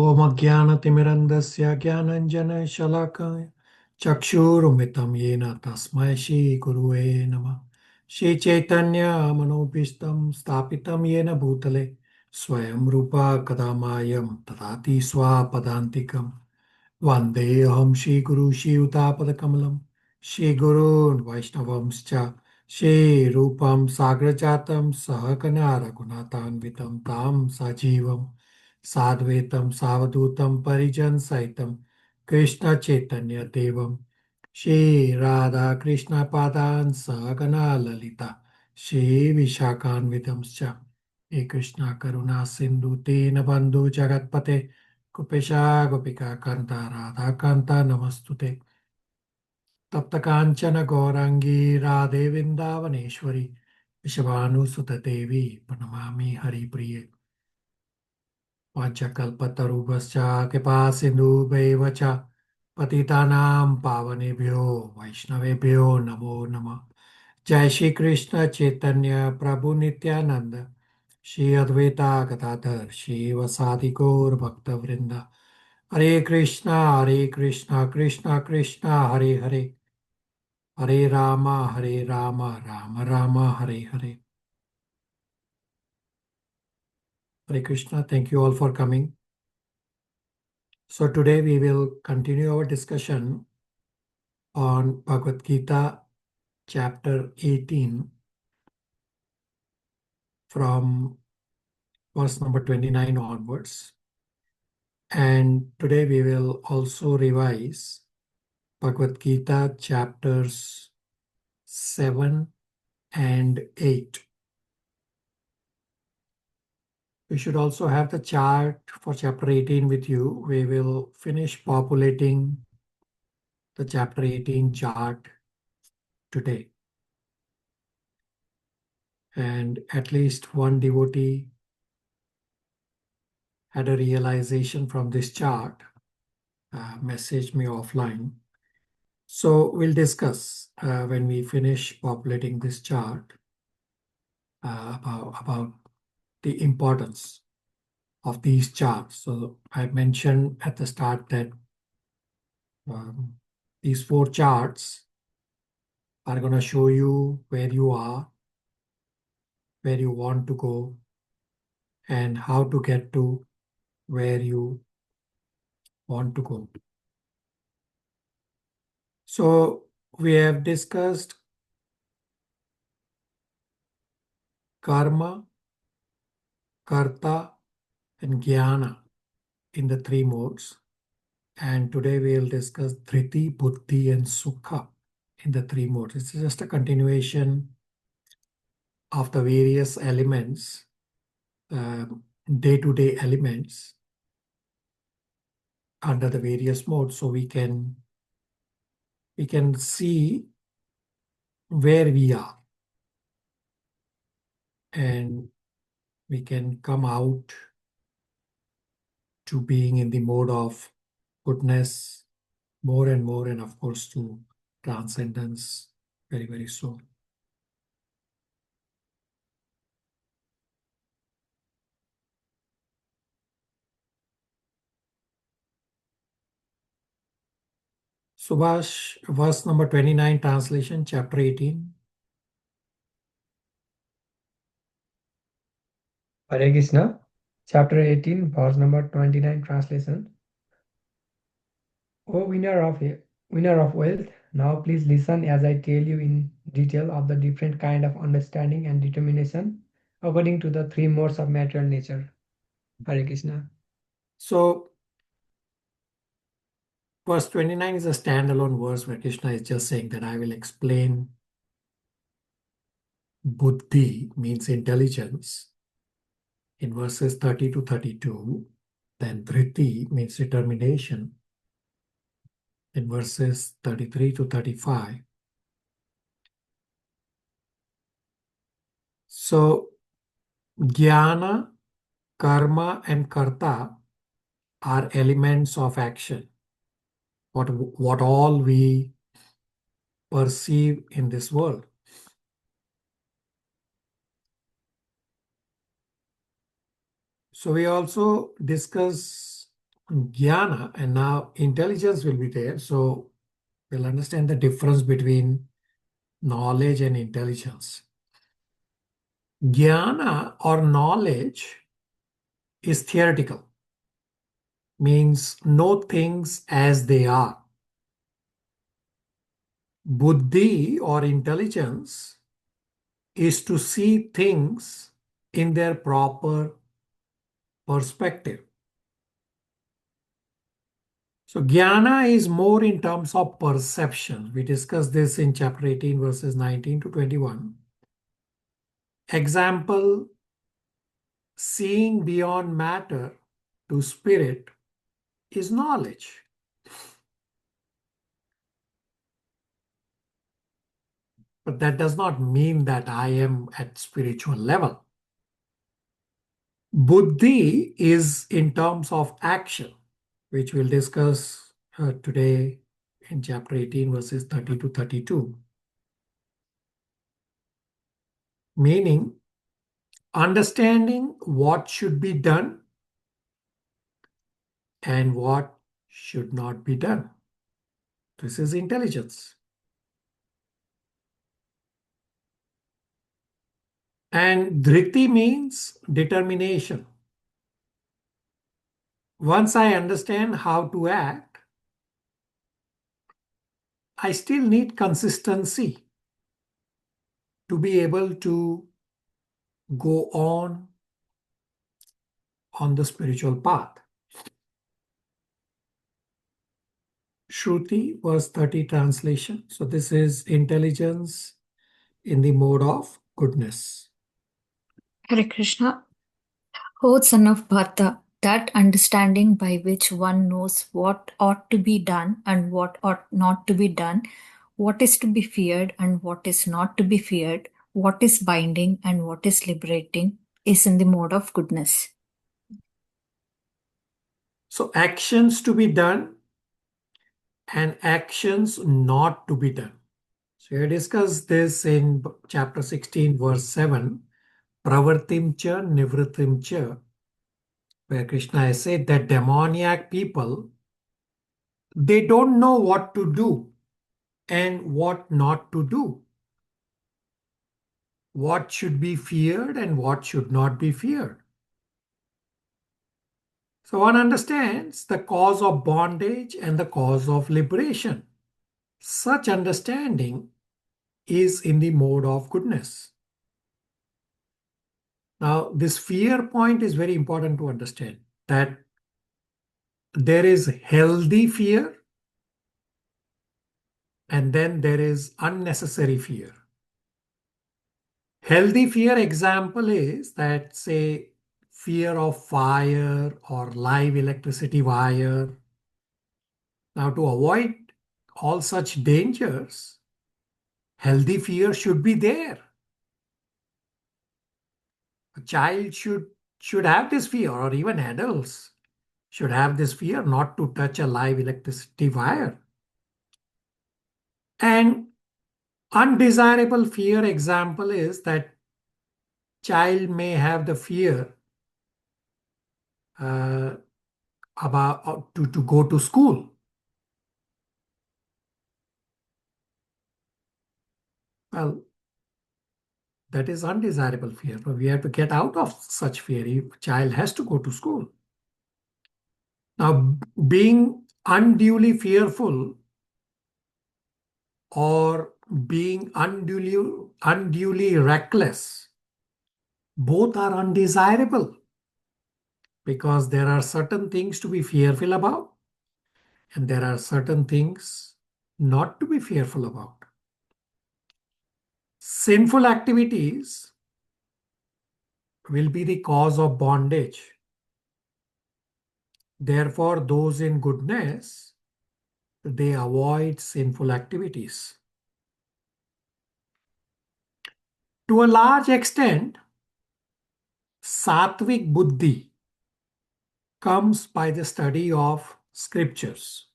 Om Ajnanatimirandasya Jnananjana Shalakaya Chakshurumitam Yena Tasmai Shri Guruve Namah. Shri Chaitanya Manopistam Stapitam Yena Bhutale Swayam Rupa Kadamayam Tadati Swapadantikam Vandeham Shri Guru Shri Utapadakamlam Shri Gurun Vaishnavamscha Shri Rupam Sagrajatam Sahakana Raghunatanvitam Tam Sajivam Sadvetam Savadutam Parijan Saitam Krishna Chaitanya Devam Shri Radha Krishna Padan Sagana Lalita Shri Vishakanvidamscha He Krishna Karuna Sindhu Tena Bandhu Jagatpate Kupesha Gopika Kanta Radha Kanta Namastute Tapta Kanchana Gaurangi Radhe Vrindavaneshwari Vishabhanu Sutta Devi Pranamami Hari Priye Panchakalpatarubhascha Kripa Sindhu Bhaivacha Patitanam Pavanebhyo Vaishnavebhyo Namo Namah Jai Shri Krishna Chaitanya Prabhu Nityananda Shri Advaita Gadadhar Shri Vasadi Gaur Bhakta Vrinda Hare Krishna Krishna Krishna Hare Hare Hare Rama Rama Rama Hare Hare. Hare Krishna, thank you all for coming. So today we will continue our discussion on Bhagavad Gita chapter 18 from verse number 29 onwards. And today we will also revise Bhagavad Gita chapters 7 and 8. We should also have the chart for chapter 18 with you. We will finish populating the chapter 18 chart today. And at least one devotee had a realization from this chart, messaged me offline. So we'll discuss when we finish populating this chart about the importance of these charts. So I mentioned at the start that these 4 charts are going to show you where you are, where you want to go, and how to get to where you want to go. So we have discussed karma, karta, and jnana in the 3 modes. And today we will discuss dhriti, buddhi, and sukha in the 3 modes. It's just a continuation of the various elements, day-to-day elements under the various modes, so we can see where we are, and we can come out to being in the mode of goodness more and more, and of course to transcendence very, very soon. Subhash, verse number 29, translation, chapter 18. Hare Krishna, chapter 18, verse number 29, translation. O winner of wealth, now please listen as I tell you in detail of the different kind of understanding and determination according to the 3 modes of material nature. Hare Krishna. So, verse 29 is a standalone verse where Krishna is just saying that I will explain buddhi, means intelligence, in verses 30 to 32. Then dhriti means determination in verses 33 to 35. So, jnana, karma, and karta are elements of action. What all we perceive in this world. So we also discuss Jnana, and now intelligence will be there. So we'll understand the difference between knowledge and intelligence. Jnana or knowledge is theoretical, means know things as they are. Buddhi or intelligence is to see things in their proper perspective. So jnana is more in terms of perception. We discussed this in chapter 18, verses 19 to 21. Example, seeing beyond matter to spirit is knowledge. But that does not mean that I am at spiritual level. Buddhi is in terms of action, which we'll discuss today in chapter 18, verses 30 to 32. Meaning, understanding what should be done and what should not be done. This is intelligence. And dhriti means determination. Once I understand how to act, I still need consistency to be able to go on the spiritual path. Shruti, verse 30 translation. So this is intelligence in the mode of goodness. Hare Krishna. O son of Bharata, that understanding by which one knows what ought to be done and what ought not to be done, what is to be feared and what is not to be feared, what is binding and what is liberating, is in the mode of goodness. So actions to be done and actions not to be done. So we discussed this in chapter 16, verse 7, pravartim cha nivritim cha, where Krishna has said that demoniac people, they don't know what to do and what not to do. What should be feared and what should not be feared. So one understands the cause of bondage and the cause of liberation. Such understanding is in the mode of goodness. Now, this fear point is very important to understand, that there is healthy fear and then there is unnecessary fear. Healthy fear example is that, say, fear of fire or live electricity wire. Now, to avoid all such dangers, healthy fear should be there. A child should have this fear, or even adults should have this fear not to touch a live electricity wire. And undesirable fear example is that child may have the fear about to go to school. Well, that is undesirable fear, but we have to get out of such fear. Child has to go to school. Now, being unduly fearful or being unduly reckless, both are undesirable, because there are certain things to be fearful about and there are certain things not to be fearful about. Sinful activities will be the cause of bondage. Therefore, those in goodness, they avoid sinful activities. To a large extent, sattvic buddhi comes by the study of scriptures.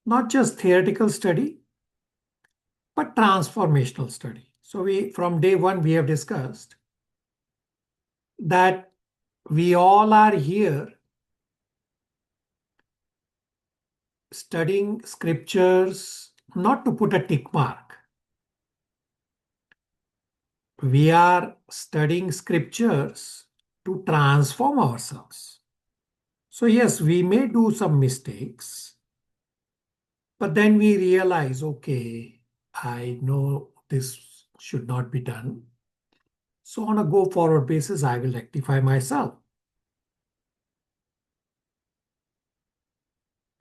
Not just theoretical study, but transformational study. So from day one, we have discussed that we all are here studying scriptures not to put a tick mark. We are studying scriptures to transform ourselves. So yes, we may do some mistakes, but then we realize, okay, I know this should not be done. So on a go forward basis, I will rectify myself.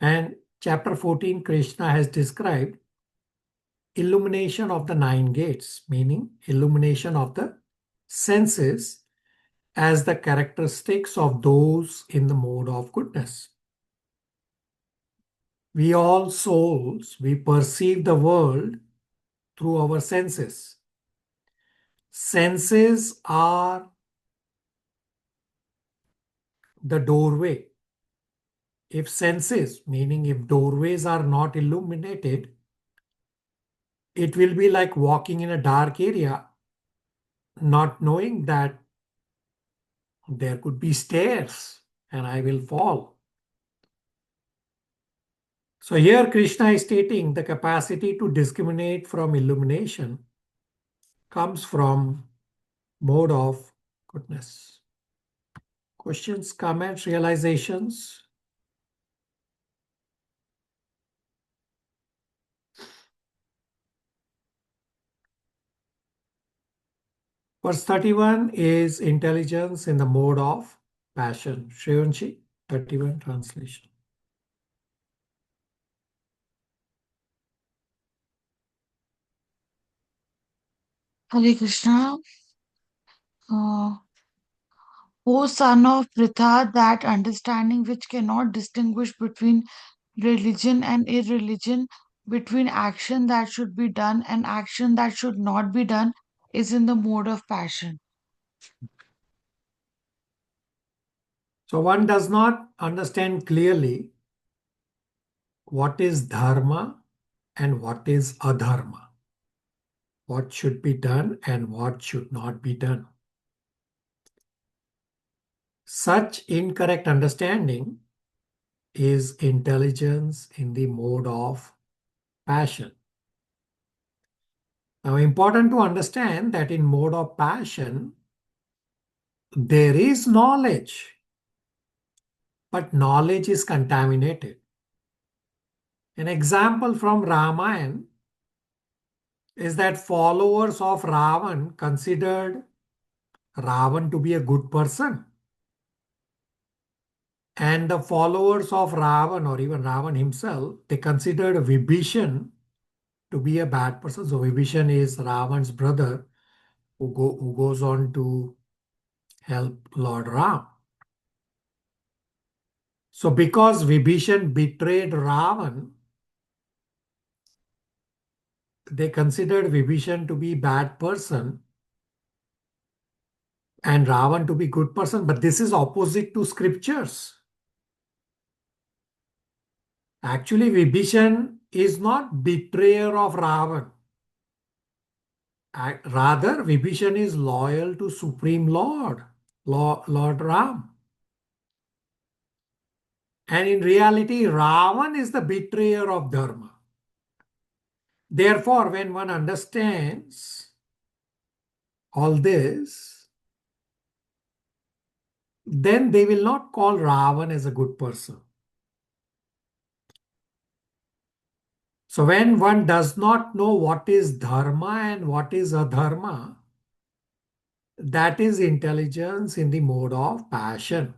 And chapter 14, Krishna has described illumination of the 9 gates, meaning illumination of the senses as the characteristics of those in the mode of goodness. We all souls, we perceive the world through our senses. Senses are the doorway. If senses, meaning if doorways are not illuminated, it will be like walking in a dark area, not knowing that there could be stairs and I will fall. So here Krishna is stating the capacity to discriminate from illumination comes from mode of goodness. Questions, comments, realizations? Verse 31 is intelligence in the mode of passion. Shreyanshi, 31 translation. Hare Krishna. Uh, O son of Pritha, that understanding which cannot distinguish between religion and irreligion, between action that should be done and action that should not be done, is in the mode of passion. So one does not understand clearly what is dharma and what is adharma. What should be done and what should not be done. Such incorrect understanding is intelligence in the mode of passion. Now, important to understand that in mode of passion, there is knowledge, but knowledge is contaminated. An example from Ramayana is that followers of Ravan considered Ravan to be a good person. And the followers of Ravan, or even Ravan himself, they considered Vibhishan to be a bad person. So Vibhishan is Ravan's brother who goes on to help Lord Ram. So because Vibhishan betrayed Ravan, they considered Vibhishan to be bad person and Ravan to be good person. But this is opposite to scriptures. Actually, Vibhishan is not betrayer of Ravan. Rather, Vibhishan is loyal to Supreme Lord, Lord Ram. And in reality, Ravan is the betrayer of Dharma. Therefore, when one understands all this, then they will not call Ravan as a good person. So when one does not know what is dharma and what is adharma, that is intelligence in the mode of passion.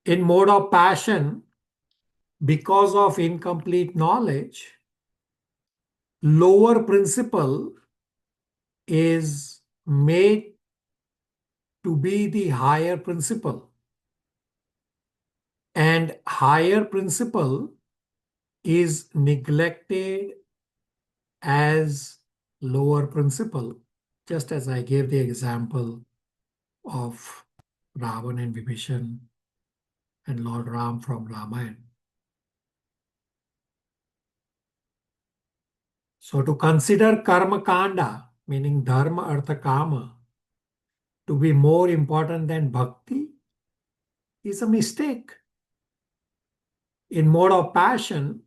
In mode of passion, because of incomplete knowledge, lower principle is made to be the higher principle. And higher principle is neglected as lower principle, just as I gave the example of Ravan and Vibhishan and Lord Ram from Ramayana. So to consider karma kanda, meaning dharma, artha, kama, to be more important than bhakti is a mistake. In mode of passion,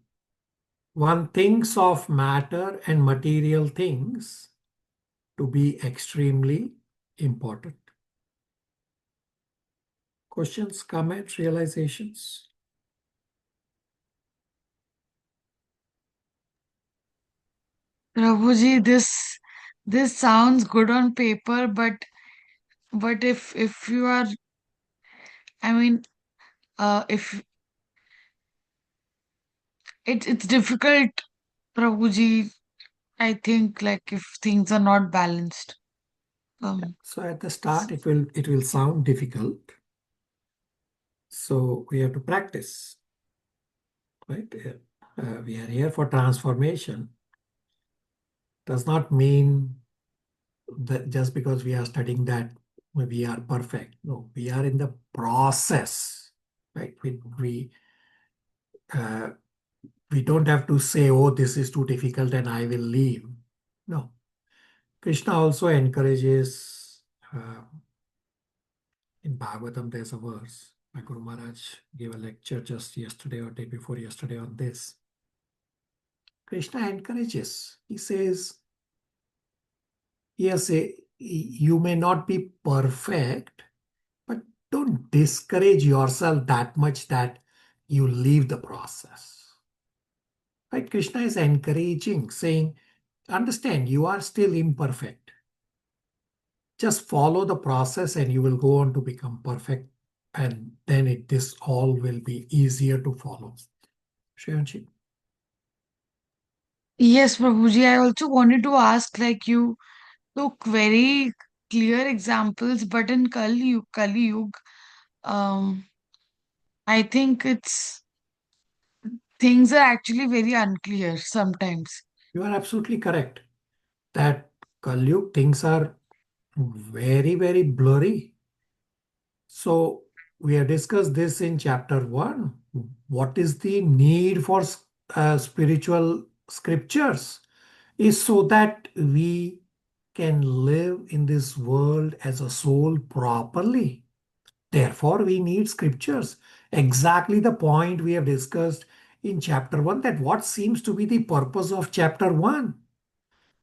one thinks of matter and material things to be extremely important. Questions, comments, realizations? Prabhuji, this sounds good on paper, but if you are, I mean, if it's difficult, Prabhuji, I think, like, if things are not balanced. So at the start, it will sound difficult. So we have to practice, right? We are here for transformation. Does not mean that just because we are studying that we are perfect. No, we are in the process, right? We don't have to say, oh, this is too difficult and I will leave. No. Krishna also encourages, in Bhagavatam, there's a verse. My Guru Maharaj gave a lecture just yesterday or day before yesterday on this. Krishna encourages. He says, yes, you may not be perfect, but don't discourage yourself that much that you leave the process. Right? Krishna is encouraging, saying, understand, you are still imperfect. Just follow the process and you will go on to become perfect. And then this all will be easier to follow. Shreyanshi? Yes, Prabhuji, I also wanted to ask, like, you took very clear examples, but in Kali Yuga, I think things are actually very unclear sometimes. You are absolutely correct that Kali Yuga things are very, very blurry. So we have discussed this in chapter 1. What is the need for spiritual scriptures? Is so that we can live in this world as a soul properly. Therefore, we need scriptures. Exactly the point we have discussed in chapter 1, that what seems to be the purpose of chapter 1.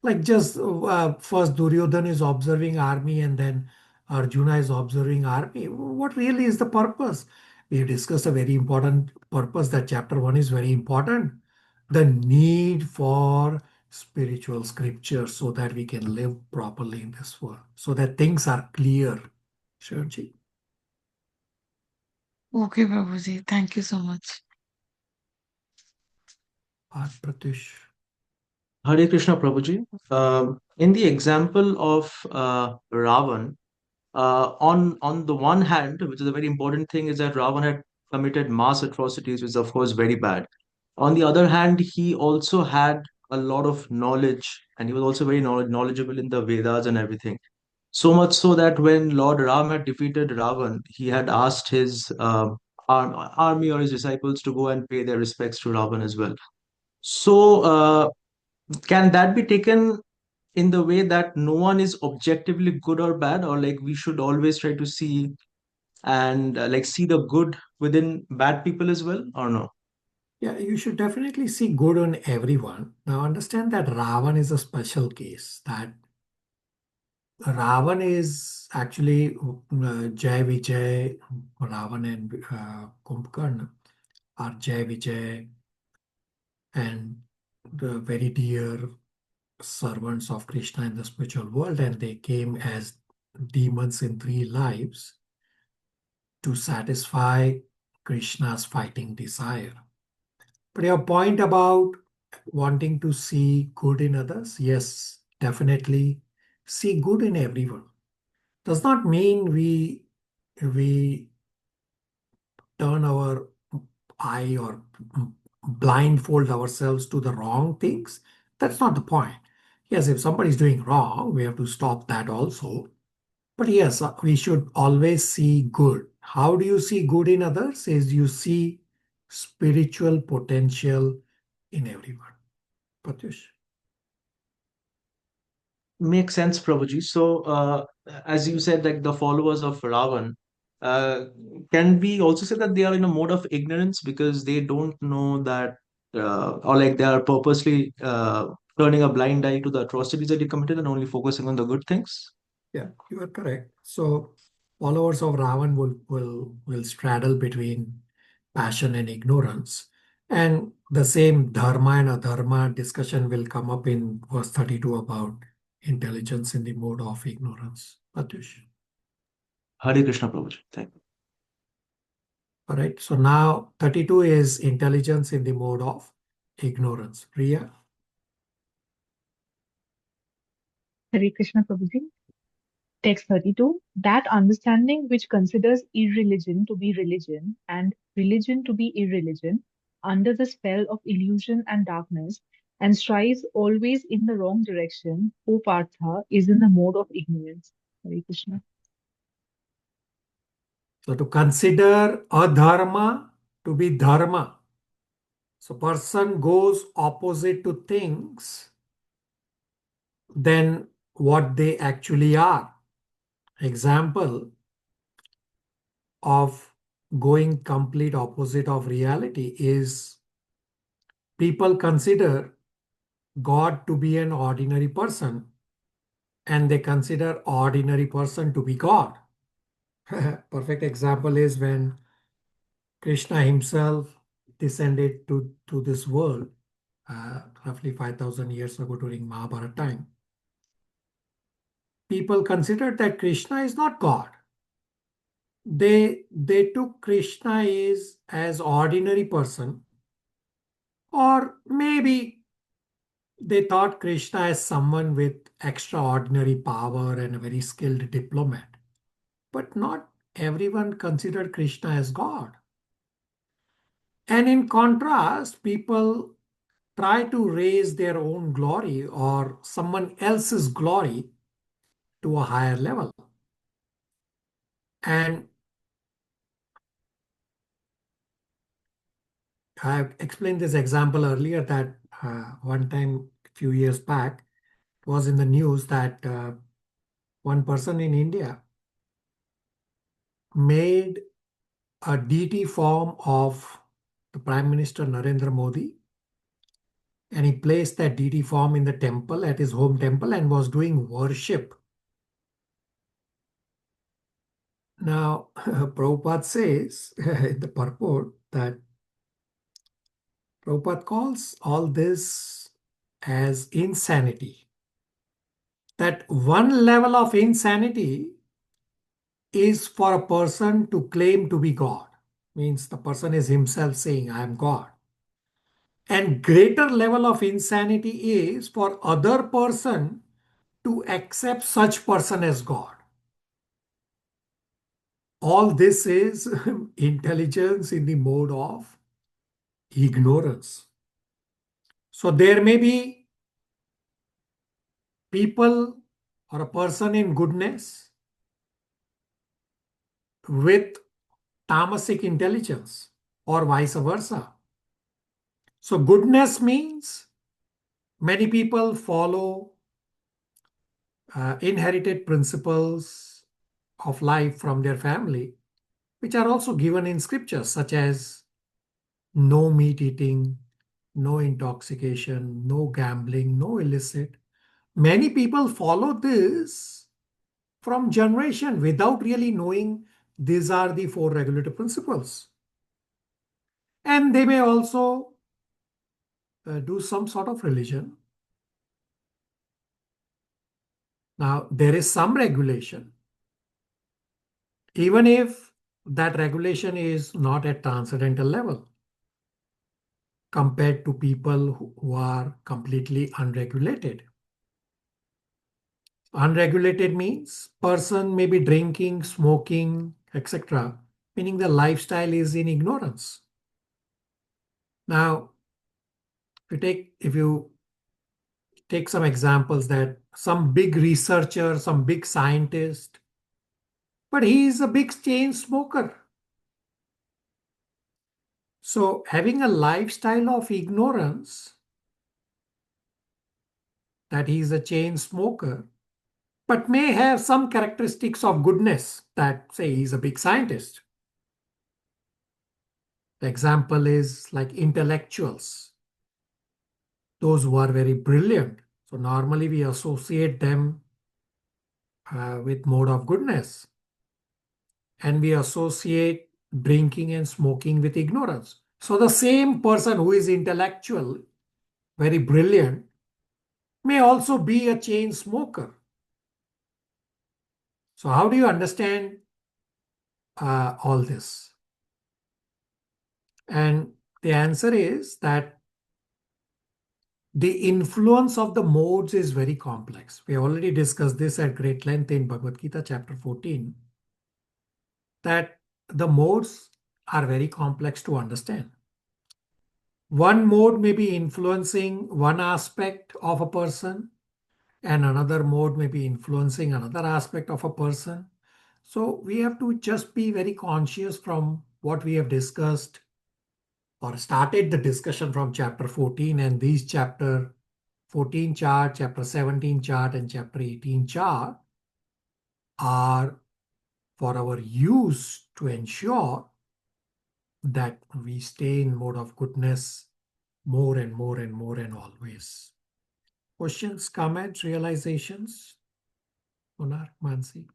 Like just first Duryodhana is observing army and then Arjuna is observing army. What really is the purpose? We have discussed a very important purpose, that chapter 1 is very important. The need for spiritual scripture so that we can live properly in this world, so that things are clear. Shanji. Okay, Prabhuji, thank you so much. Pratish. Hare Krishna Prabhuji. In the example of Ravan, on the one hand, which is a very important thing, is that Ravan had committed mass atrocities, which is of course very bad. On the other hand, he also had a lot of knowledge, and he was also very knowledgeable in the Vedas and everything. So much so that when Lord Ram had defeated Ravan, he had asked his army or his disciples to go and pay their respects to Ravan as well. So, can that be taken in the way that no one is objectively good or bad, or like we should always try to see and like see the good within bad people as well, or no? Yeah, you should definitely see good in everyone. Now understand that Ravan is a special case. That Ravan is actually Jai Vijay, Ravan and Kumbhakarna are Jai Vijay and the very dear servants of Krishna in the spiritual world, and they came as demons in 3 lives to satisfy Krishna's fighting desire. But your point about wanting to see good in others, yes, definitely see good in everyone. Does not mean we turn our eye or blindfold ourselves to the wrong things. That's not the point. Yes, if somebody is doing wrong, we have to stop that also. But yes, we should always see good. How do you see good in others? Is you see spiritual potential in everyone. Pratyush. Makes sense, Prabhuji. So, as you said, like the followers of Ravan, uh, can we also say that they are in a mode of ignorance because they don't know that, or like they are purposely turning a blind eye to the atrocities that they committed and only focusing on the good things? Yeah, you are correct. So followers of Ravan will straddle between passion and ignorance. And the same dharma and adharma discussion will come up in verse 32 about intelligence in the mode of ignorance. Atyush. Hare Krishna, Prabhuji. Thank you. All right. So now 32 is intelligence in the mode of ignorance. Priya? Hare Krishna Prabhuji. Text 32. That understanding which considers irreligion to be religion and religion to be irreligion under the spell of illusion and darkness and strives always in the wrong direction, O Partha, is in the mode of ignorance. Hare Krishna. So to consider adharma to be dharma. So person goes opposite to things than what they actually are. Example of going complete opposite of reality is people consider God to be an ordinary person and they consider ordinary person to be God. Perfect example is when Krishna himself descended to this world roughly 5,000 years ago during Mahabharata time. People considered that Krishna is not God. They took Krishna is as ordinary person, or maybe they thought Krishna as someone with extraordinary power and a very skilled diplomat. But not everyone considered Krishna as God. And in contrast, people try to raise their own glory or someone else's glory to a higher level. And I've explained this example earlier that one time, a few years back, it was in the news that one person in India made a deity form of the Prime Minister Narendra Modi, and he placed that deity form in the temple, at his home temple, and was doing worship. Now, Prabhupada says in the purport that Prabhupada calls all this as insanity. That one level of insanity is for a person to claim to be God. Means the person is himself saying, I am God. And greater level of insanity is for other person to accept such person as God. All this is intelligence in the mode of ignorance. So there may be people or a person in goodness with tamasic intelligence or vice versa. So goodness means many people follow inherited principles of life from their family, which are also given in scriptures, such as no meat eating, no intoxication, no gambling, no illicit. Many people follow this from generation without really knowing these are the four regulative principles. And they may also do some sort of religion. Now, there is some regulation. Even if that regulation is not at transcendental level compared to people who are completely unregulated. Unregulated means person may be drinking, smoking, etc., meaning the lifestyle is in ignorance. Now, if you take some examples that some big researcher, some big scientist, but he is a big chain smoker. So having a lifestyle of ignorance that he is a chain smoker but may have some characteristics of goodness that say he's a big scientist. The example is like intellectuals, those who are very brilliant. So normally we associate them with mode of goodness, and we associate drinking and smoking with ignorance. So the same person who is intellectual, very brilliant, may also be a chain smoker. So how do you understand all this? And the answer is that the influence of the modes is very complex. We already discussed this at great length in Bhagavad Gita chapter 14, that the modes are very complex to understand. One mode may be influencing one aspect of a person, and another mode may be influencing another aspect of a person. So we have to just be very conscious from what we have discussed or started the discussion from chapter 14, and these chapter 14 chart, chapter 17 chart, and chapter 18 chart are for our use to ensure that we stay in mode of goodness more and more and more and always. Questions, comments, realizations? Monarch, Mansi.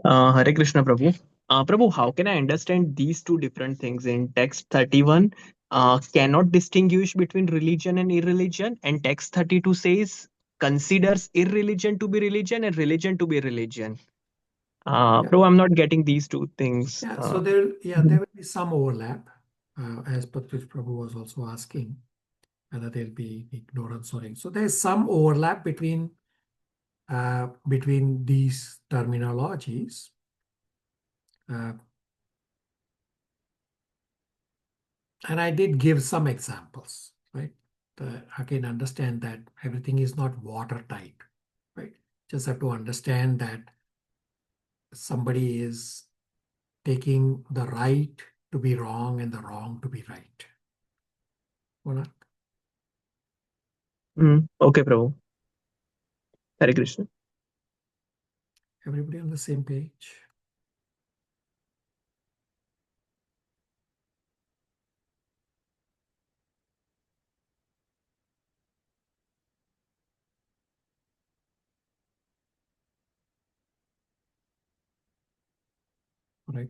Hare Krishna, Prabhu. Prabhu, how can I understand these two different things? In text 31, cannot distinguish between religion and irreligion, and text 32 says considers irreligion to be religion and religion to be religion. Prabhu, I'm not getting these two things. Yeah, so there will be some overlap, as Patwij Prabhu was also asking, whether there'll be ignorance or anything. So there's some overlap between these terminologies. And I did give some examples, right? Again, understand that everything is not watertight, right? Just have to understand that somebody is taking the right to be wrong and the wrong to be right. Monarch? Okay, Prabhu. Hare Krishna. Everybody on the same page? Right.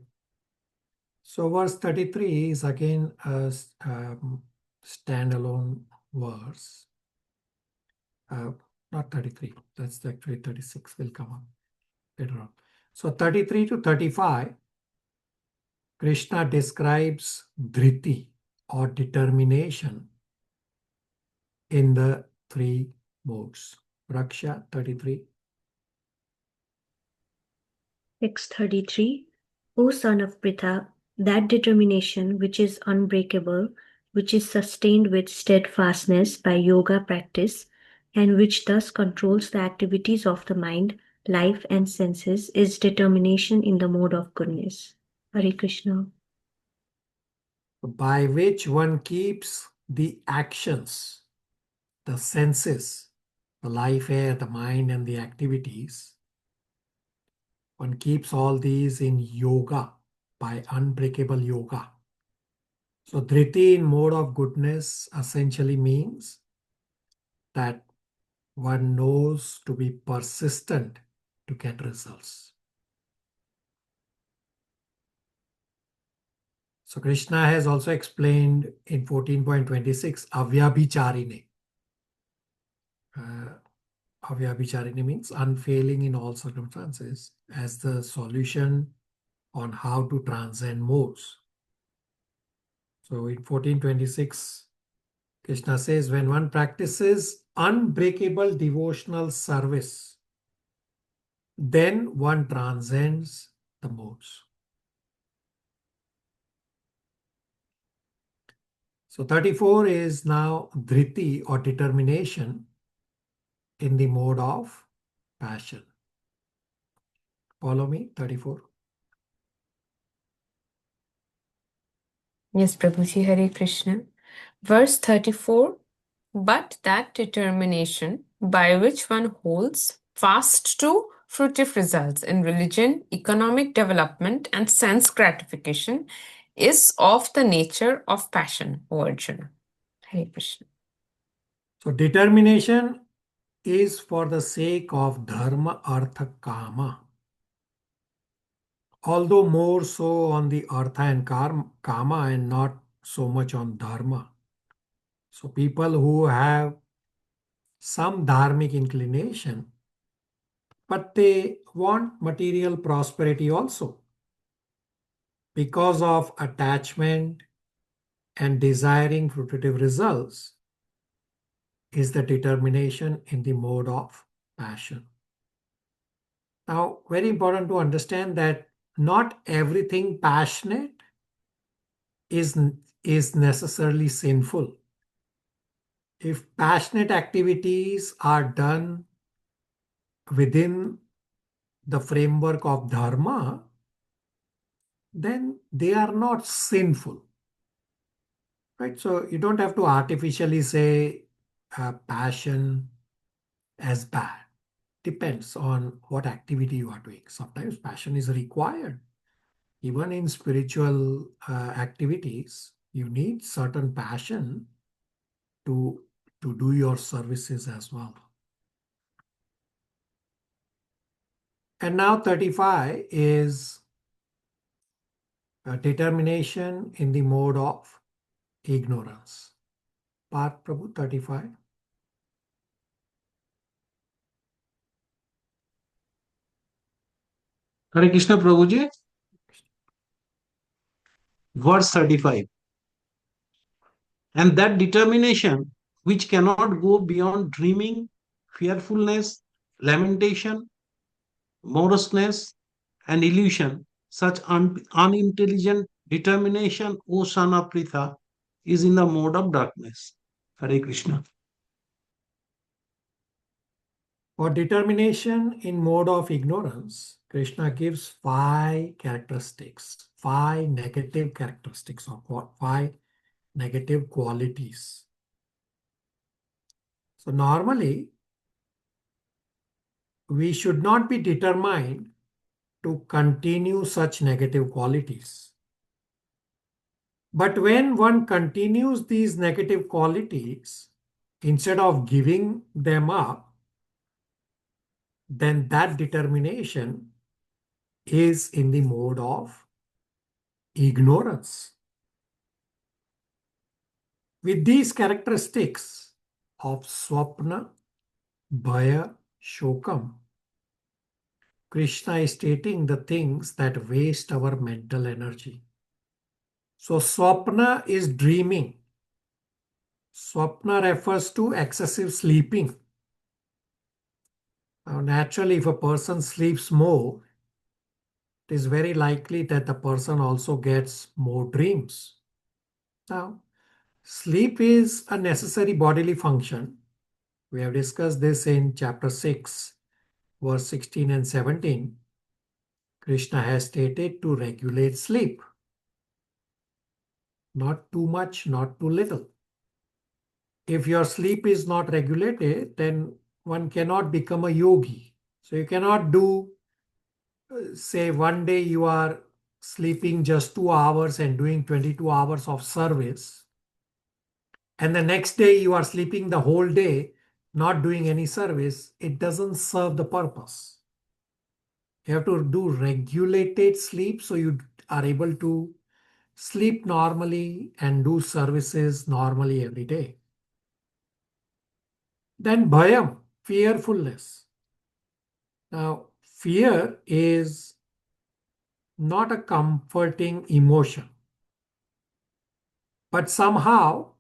So verse 33 is again a standalone verse. Not 33, that's actually 36 will come up later on. So 33 to 35, Krishna describes dhriti or determination in the three modes. Raksha 33. Text 33. O son of Pritha, that determination which is unbreakable, which is sustained with steadfastness by yoga practice, and which thus controls the activities of the mind, life, and senses, is determination in the mode of goodness. Hare Krishna. By which one keeps the actions, the senses, the life air, the mind, and the activities. One keeps all these in yoga, by unbreakable yoga. So dhriti in mode of goodness essentially means that one knows to be persistent to get results. So Krishna has also explained in 14.26 avyabhicharine. Avyabhicharine means unfailing in all circumstances as the solution on how to transcend modes. So in 14.26, Krishna says, when one practices unbreakable devotional service, then one transcends the modes. So 34 is now dhriti or determination in the mode of passion. Follow me, 34. Yes, Prabhuji, Hare Krishna. Verse 34, but that determination by which one holds fast to fruitive results in religion, economic development, and sense gratification is of the nature of passion, O Arjuna. Hare Krishna. So determination is for the sake of dharma, artha, kama. Although more so on the artha and kama and not so much on dharma. So people who have some dharmic inclination, but they want material prosperity also because of attachment and desiring fruitive results is the determination in the mode of passion. Now, very important to understand that not everything passionate is necessarily sinful. If passionate activities are done within the framework of dharma, then they are not sinful. Right? So you don't have to artificially say passion as bad. Depends on what activity you are doing. Sometimes passion is required. Even in spiritual activities, you need certain passion to do your services as well. And now 35 is determination in the mode of ignorance. Parth Prabhu, 35. Hare Krishna Prabhuji. Verse 35. And that determination which cannot go beyond dreaming, fearfulness, lamentation, moroseness, and illusion, such unintelligent determination, O son of Pritha, is in the mode of darkness. Hare Krishna. For determination in mode of ignorance, Krishna gives 5 characteristics, 5 negative characteristics of what? 5 negative qualities. So normally, we should not be determined to continue such negative qualities. But when one continues these negative qualities, instead of giving them up, then that determination is in the mode of ignorance. With these characteristics of swapna, bhaya, shokam, Krishna is stating the things that waste our mental energy. So swapna is dreaming. Swapna refers to excessive sleeping. Now, naturally, if a person sleeps more, it is very likely that the person also gets more dreams. Now, sleep is a necessary bodily function. We have discussed this in chapter 6, verse 16 and 17. Krishna has stated to regulate sleep. Not too much, not too little. If your sleep is not regulated, then one cannot become a yogi. So you cannot do, say, one day you are sleeping just 2 hours and doing 22 hours of service. And the next day you are sleeping the whole day, not doing any service. It doesn't serve the purpose. You have to do regulated sleep so you are able to sleep normally and do services normally every day. Then bhayam, fearfulness. Now, fear is not a comforting emotion, but somehow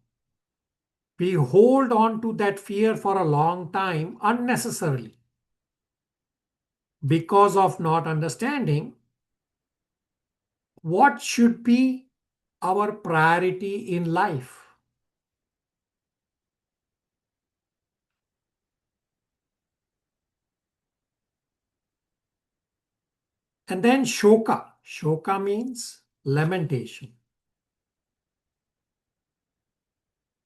we hold on to that fear for a long time unnecessarily because of not understanding what should be our priority in life. And then shoka. Shoka means lamentation.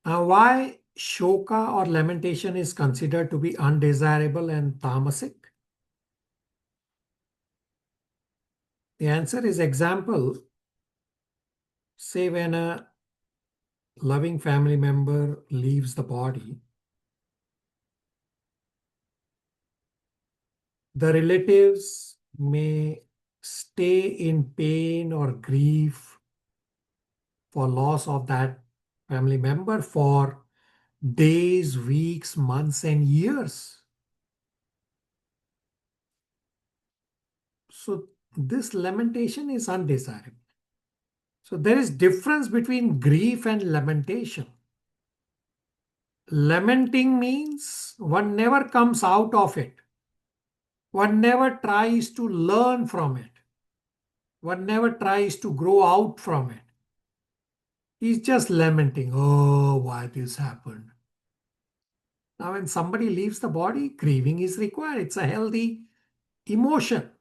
Now, why shoka or lamentation is considered to be undesirable and tamasic? The answer is example. Say when a loving family member leaves the body, the relatives may stay in pain or grief for loss of that family member for days, weeks, months, and years. So this lamentation is undesirable. So there is difference between grief and lamentation. Lamenting means one never comes out of it. One never tries to learn from it. One never tries to grow out from it. He's just lamenting, oh, why this happened. Now, when somebody leaves the body, grieving is required. It's a healthy emotion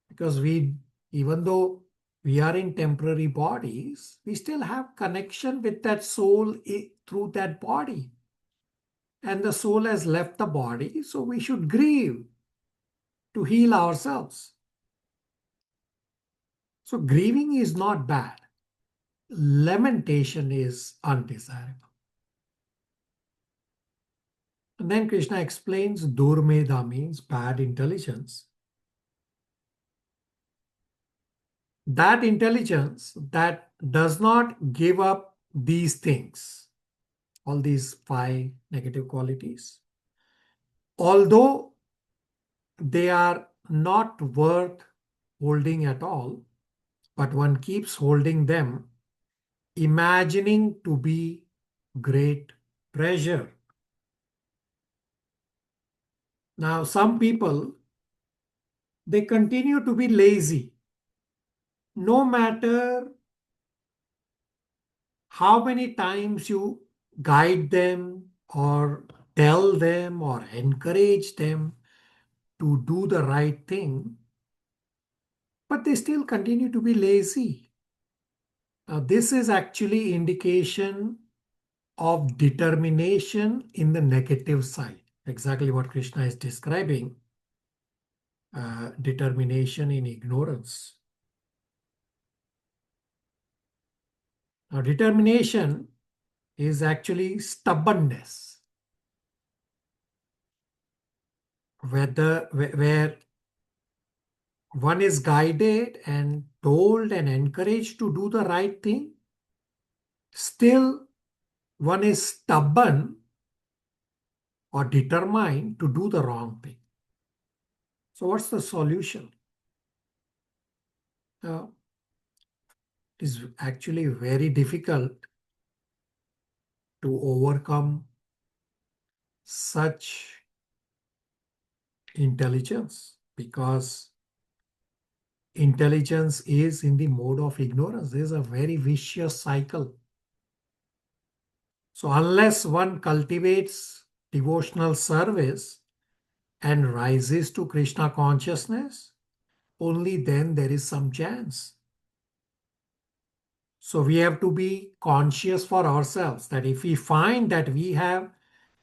because even though we are in temporary bodies, we still have connection with that soul through that body. And the soul has left the body, so we should grieve to heal ourselves. So grieving is not bad. Lamentation is undesirable. And then Krishna explains Durmeda means bad intelligence. That intelligence that does not give up these things, all these 5 negative qualities, although they are not worth holding at all, but one keeps holding them, imagining to be great treasure. Now, some people, they continue to be lazy. No matter how many times you guide them or tell them or encourage them to do the right thing, but they still continue to be lazy. Now, this is actually indication of determination in the negative side. Exactly what Krishna is describing, determination in ignorance. Now, determination is actually stubbornness, where one is guided and told and encouraged to do the right thing, still one is stubborn or determined to do the wrong thing. So what's the solution? It is actually very difficult to overcome such intelligence because intelligence is in the mode of ignorance. There is a very vicious cycle. So unless one cultivates devotional service and rises to Krishna consciousness, only then there is some chance. So we have to be conscious for ourselves that if we find that we have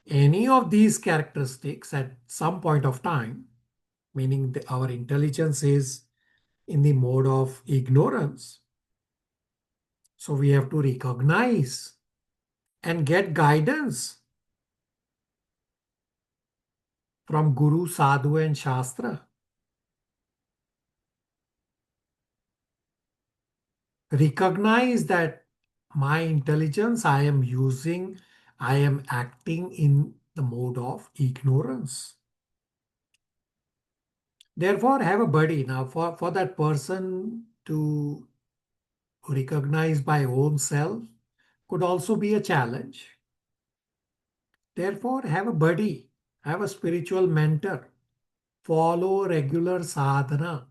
any of these characteristics at some point of time, meaning our intelligence is in the mode of ignorance, so we have to recognize and get guidance from Guru, Sadhu, and Shastra. Recognize that my intelligence I am using, I am acting in the mode of ignorance. Therefore, have a buddy. Now, for that person to recognize by own self could also be a challenge. Therefore, have a buddy, have a spiritual mentor, follow regular sadhana.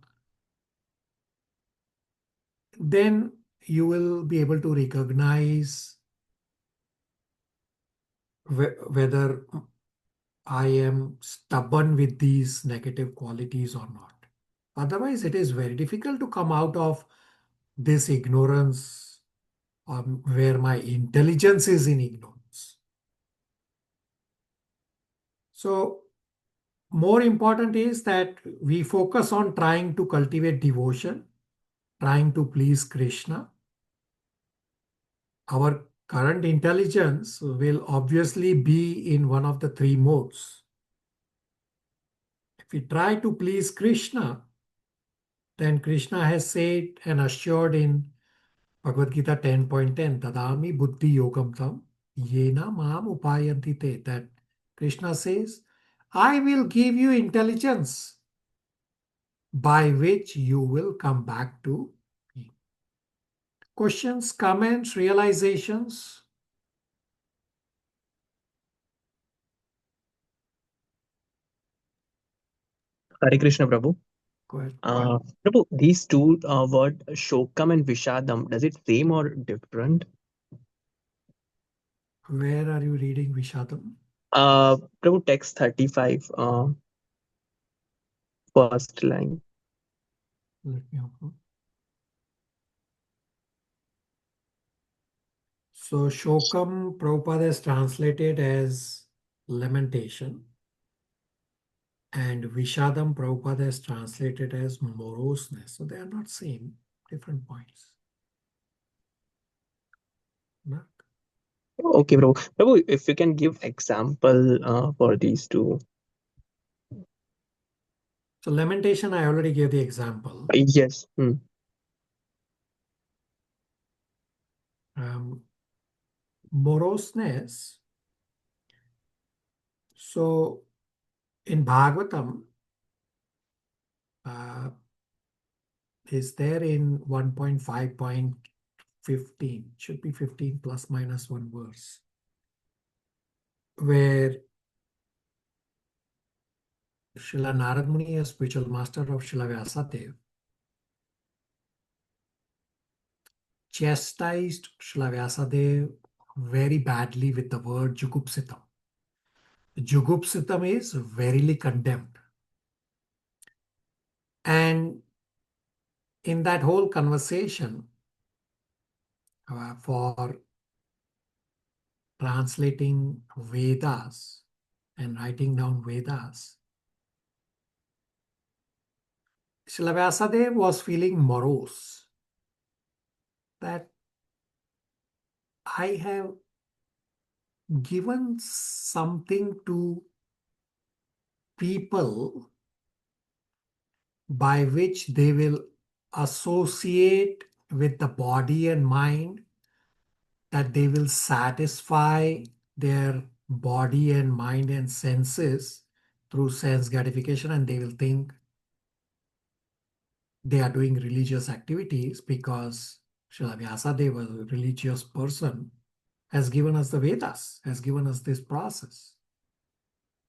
Then you will be able to recognize whether I am stubborn with these negative qualities or not. Otherwise, it is very difficult to come out of this ignorance where my intelligence is in ignorance. So more important is that we focus on trying to cultivate devotion, trying to please Krishna. Our current intelligence will obviously be in one of the three modes. If we try to please Krishna, then Krishna has said and assured in Bhagavad Gita 10.10, Tadami buddhi yogam tam yena mam upayanti te, that Krishna says, I will give you intelligence by which you will come back to me. Questions, comments, realizations? Hare Krishna, Prabhu. Go ahead. Prabhu, these two words, Shokam and Vishadam, does it same or different? Where are you reading Vishadam? Prabhu, text 35, first line. Let me open. So Shokam, Prabhupada has translated as lamentation, and Vishadam, Prabhupada has translated as moroseness. So they are not same, different points. No? Okay, Prabhu. Prabhu, if you can give example for these two. So lamentation, I already gave the example. Yes. Moroseness. So in Bhagavatam, is there in 1.5.15, should be 15 plus minus one verse, where Srila Narad Muni, a spiritual master of Srila Vyasadeva, chastised Srila Vyasadeva very badly with the word Jugupsitam. Jugupsitam is verily condemned. And in that whole conversation, for translating Vedas and writing down Vedas, Srila Vyasadeva was feeling morose that I have given something to people by which they will associate with the body and mind, that they will satisfy their body and mind and senses through sense gratification, and they will think they are doing religious activities because Srila Vyasadeva, a religious person, has given us the Vedas, has given us this process.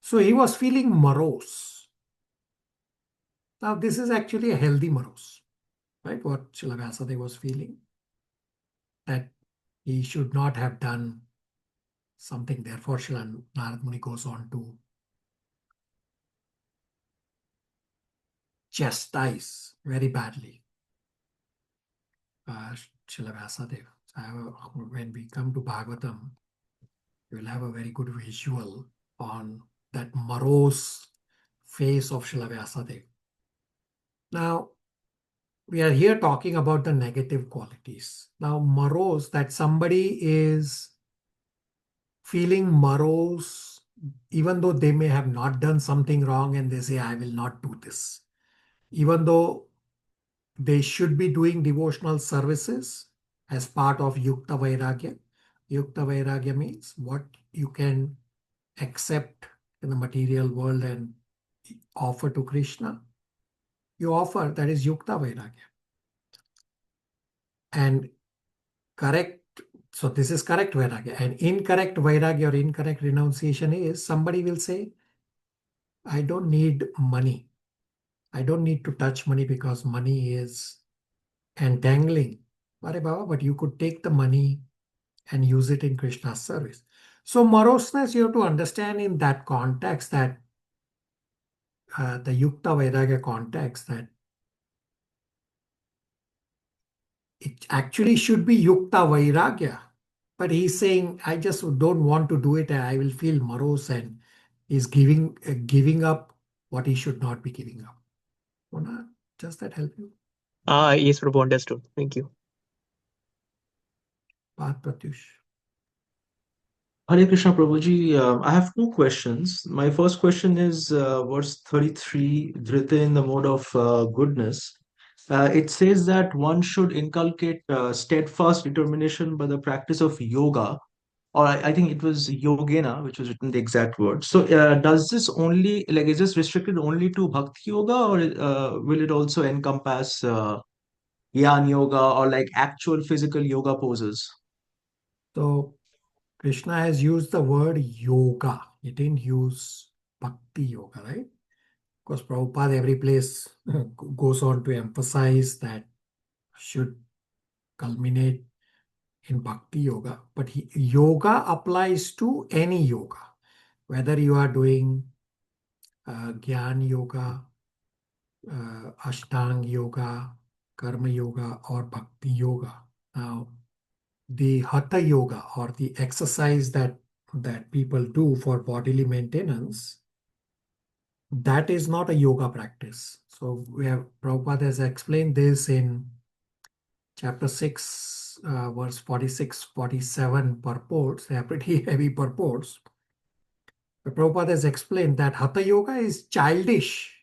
So he was feeling morose. Now this is actually a healthy morose, right? What Srila Vyasadeva was feeling, that he should not have done something. Therefore, Srila Narad Muni goes on to chastise very badly Srila Vyasadeva. So when we come to Bhagavatam, we will have a very good visual on that morose face of Srila Vyasadeva. Now, we are here talking about the negative qualities. Now, morose, that somebody is feeling morose, even though they may have not done something wrong and they say, I will not do this. Even though they should be doing devotional services as part of Yukta Vairagya. Yukta Vairagya means what you can accept in the material world and offer to Krishna. You offer, that is Yukta Vairagya. And correct, so this is correct Vairagya. And incorrect Vairagya or incorrect renunciation is somebody will say, I don't need money. I don't need to touch money because money is entangling. But you could take the money and use it in Krishna's service. So moroseness, you have to understand in that context, that the Yukta Vairagya context, that it actually should be Yukta Vairagya. But he's saying, I just don't want to do it and I will feel morose and He's giving up what he should not be giving up. Mona, does that help you? Yes, Prabhu, understood. Thank you. Path Pratyush. Hare Krishna Prabhuji, I have two questions. My first question is verse 33, Dhrita in the mode of goodness. It says that one should inculcate steadfast determination by the practice of yoga, or I think it was yogena, which was written the exact word. So, does this only, like, is this restricted only to bhakti yoga, or will it also encompass yan yoga or like actual physical yoga poses? So Krishna has used the word yoga. He didn't use bhakti yoga, right? Because Prabhupada every place goes on to emphasize that should culminate in bhakti yoga. But yoga applies to any yoga, whether you are doing Gyan yoga, Ashtang yoga, Karma yoga, or Bhakti yoga. Now, the Hatha yoga or the exercise that people do for bodily maintenance, that is not a yoga practice. So Prabhupada has explained this in chapter 6, verse 46, 47 purports. They are pretty heavy purports. But Prabhupada has explained that Hatha yoga is childish.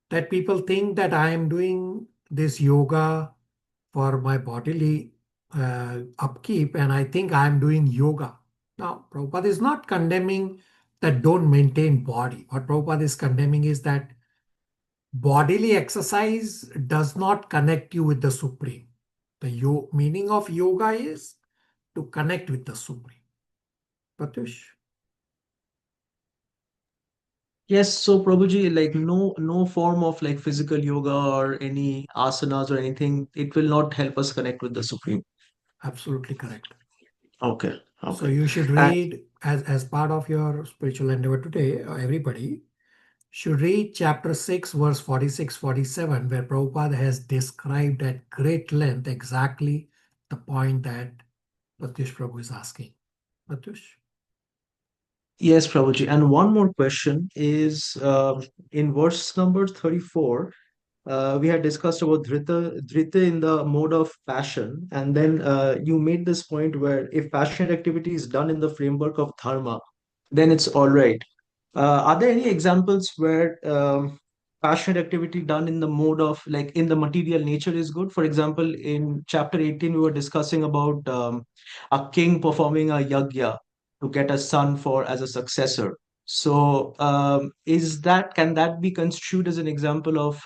That people think that I am doing this yoga for my bodily upkeep and I think I am doing yoga. Now, Prabhupada is not condemning that don't maintain body. What Prabhupada is condemning is that bodily exercise does not connect you with the Supreme. The meaning of yoga is to connect with the Supreme. Pratyush? Yes, so Prabhuji, like no form of like physical yoga or any asanas or anything, it will not help us connect with the Supreme. Absolutely correct. Okay, So okay. you should read as part of your spiritual endeavor today, everybody should read chapter 6, verse 46, 47, where Prabhupada has described at great length exactly the point that Pratyush Prabhu is asking. Pratyush? Yes, Prabhuji. And one more question is in verse number 34, we had discussed about dhrita in the mode of passion. And then you made this point where if passionate activity is done in the framework of dharma, then it's all right. Are there any examples where passionate activity done in the mode of like in the material nature is good? For example, in chapter 18, we were discussing about a king performing a yagya to get a son for as a successor. So, can that be construed as an example of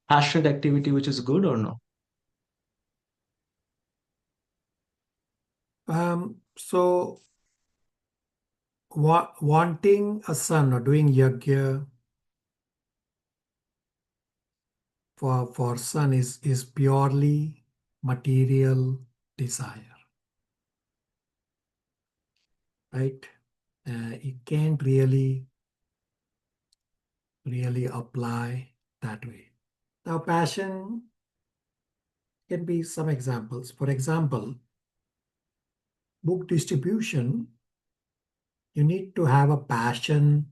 passionate activity which is good or no? So wanting a son or doing yagya for son is purely material desire, right? It can't really apply that way. Now, passion can be some examples. For example, book distribution, you need to have a passion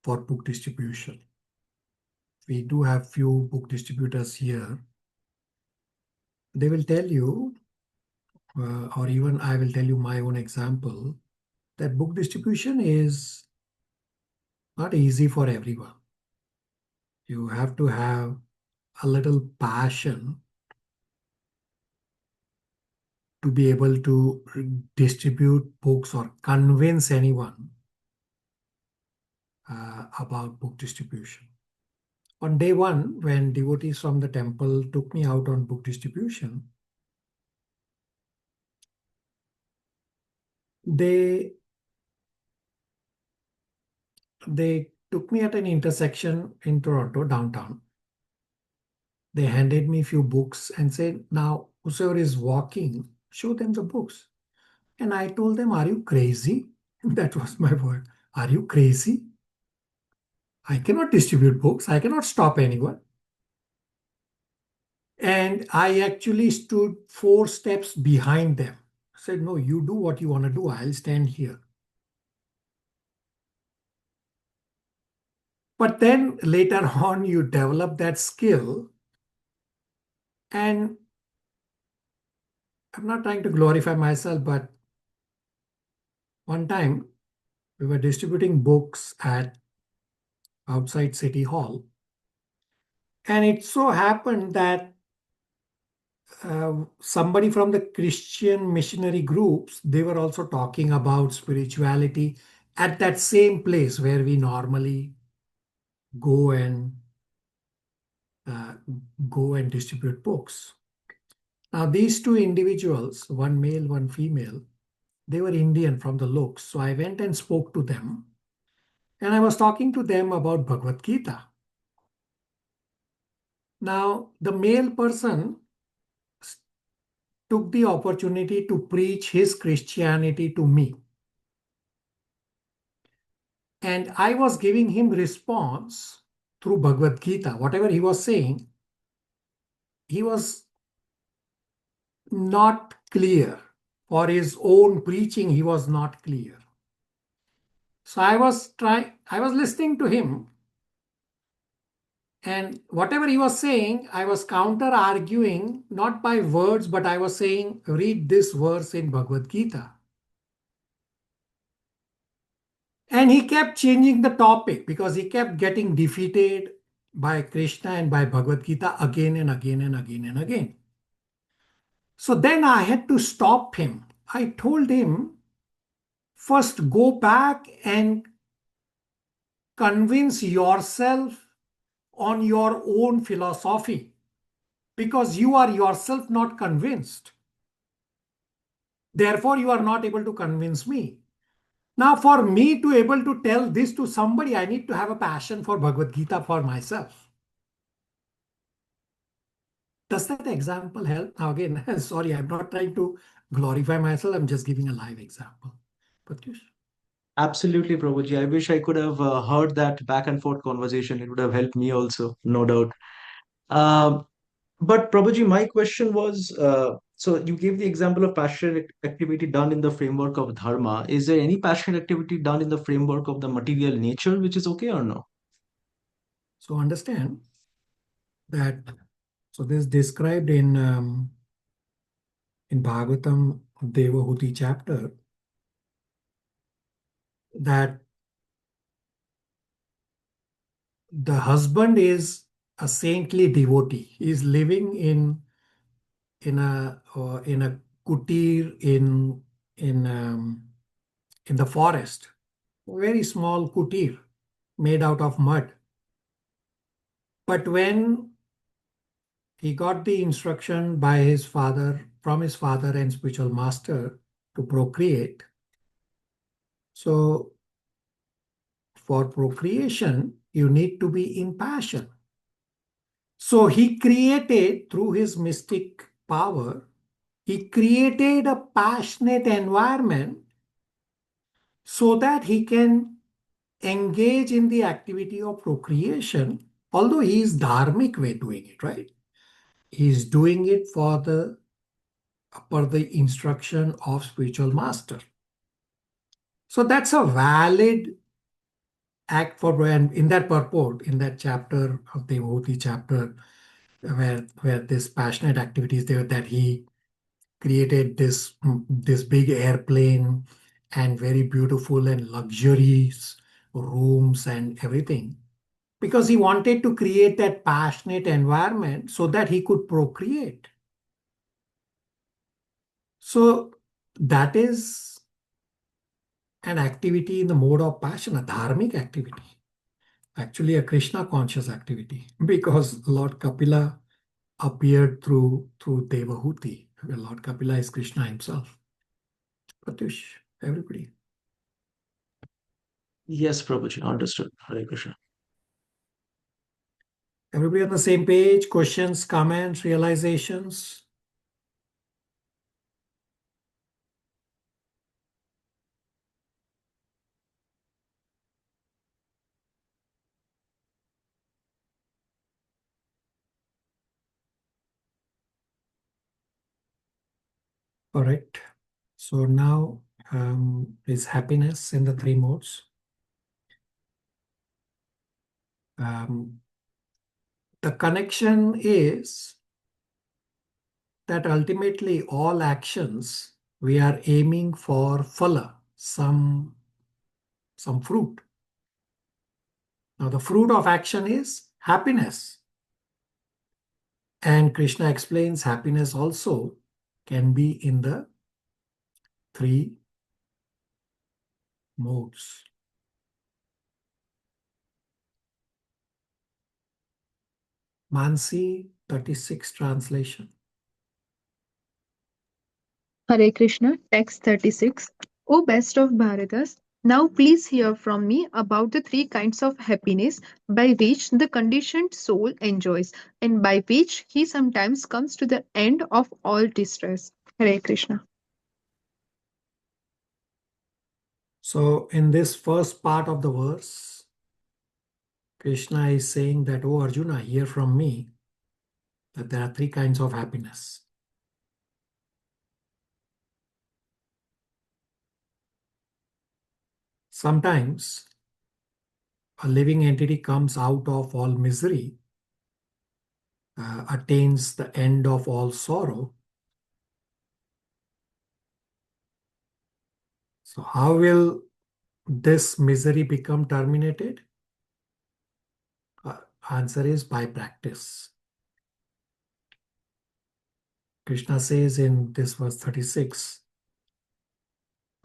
for book distribution. We do have few book distributors here. They will tell you, or even I will tell you my own example, that book distribution is not easy for everyone. You have to have a little passion to be able to distribute books or convince anyone about book distribution. On day one, when devotees from the temple took me out on book distribution, they took me at an intersection in Toronto, downtown. They handed me a few books and said, now, whoever is walking, show them the books. And I told them, are you crazy? That was my word. Are you crazy? I cannot distribute books. I cannot stop anyone. And I actually stood 4 steps behind them. I said, no, you do what you want to do. I'll stand here. But then later on, you develop that skill. And I'm not trying to glorify myself, but one time we were distributing books at outside City Hall. And it so happened that somebody from the Christian missionary groups, they were also talking about spirituality at that same place where we normally go and uh, go and distribute books. Now, these two individuals, one male, one female, they were Indian from the looks. So I went and spoke to them, and I was talking to them about Bhagavad Gita. Now, the male person took the opportunity to preach his Christianity to me. And I was giving him response through Bhagavad Gita. Whatever he was saying, he was not clear. For his own preaching, he was not clear. So I was listening to him, and whatever he was saying, I was counter arguing, not by words, but I was saying, read this verse in Bhagavad Gita. And he kept changing the topic because he kept getting defeated by Krishna and by Bhagavad Gita again and again and again and again. So then I had to stop him. I told him, first go back and convince yourself on your own philosophy, because you are yourself not convinced. Therefore, you are not able to convince me. Now, for me to able to tell this to somebody, I need to have a passion for Bhagavad Gita for myself. Does that example help? Now, again, sorry, I'm not trying to glorify myself. I'm just giving a live example. Pratyush? Absolutely, Prabhuji. I wish I could have heard that back and forth conversation. It would have helped me also, no doubt. Um, but Prabhuji, my question was, so you gave the example of passionate activity done in the framework of dharma. Is there any passionate activity done in the framework of the material nature, which is okay or no? So understand that, so this is described in Bhagavatam Devahuti chapter, that the husband is a saintly devotee. He is living in a kutir in the forest, a very small kutir made out of mud. But when he got the instruction by his father, from his father and spiritual master, to procreate, so for procreation, you need to be in passion. So he created, through his mystic power, he created a passionate environment so that he can engage in the activity of procreation, although he is dharmic way doing it, right? He is doing it for the per the instruction of spiritual master. So that's a valid act for, and in that purport, in that chapter of the Devotee chapter, where this passionate activity is there, that he created this big airplane and very beautiful and luxurious rooms and everything, because he wanted to create that passionate environment so that he could procreate. So that is an activity in the mode of passion, a dharmic activity, actually a Krishna conscious activity, because Lord Kapila appeared through Devahuti. Lord Kapila is Krishna himself. Pratyush, everybody. Yes, Prabhuji, understood. Hare Krishna. Everybody on the same page? Questions, comments, realizations? Correct. So now is happiness in the three modes. The connection is that ultimately all actions we are aiming for phala, some fruit. Now the fruit of action is happiness. And Krishna explains happiness also can be in the three modes. Mansi 36 translation. Hare Krishna, text 36. O best of Bharatas, now please hear from me about the three kinds of happiness by which the conditioned soul enjoys and by which he sometimes comes to the end of all distress. Hare Krishna. So in this first part of the verse, Krishna is saying that, oh Arjuna, hear from me that there are three kinds of happiness. Sometimes a living entity comes out of all misery, attains the end of all sorrow. So how will this misery become terminated? Answer is by practice. Krishna says in this verse 36,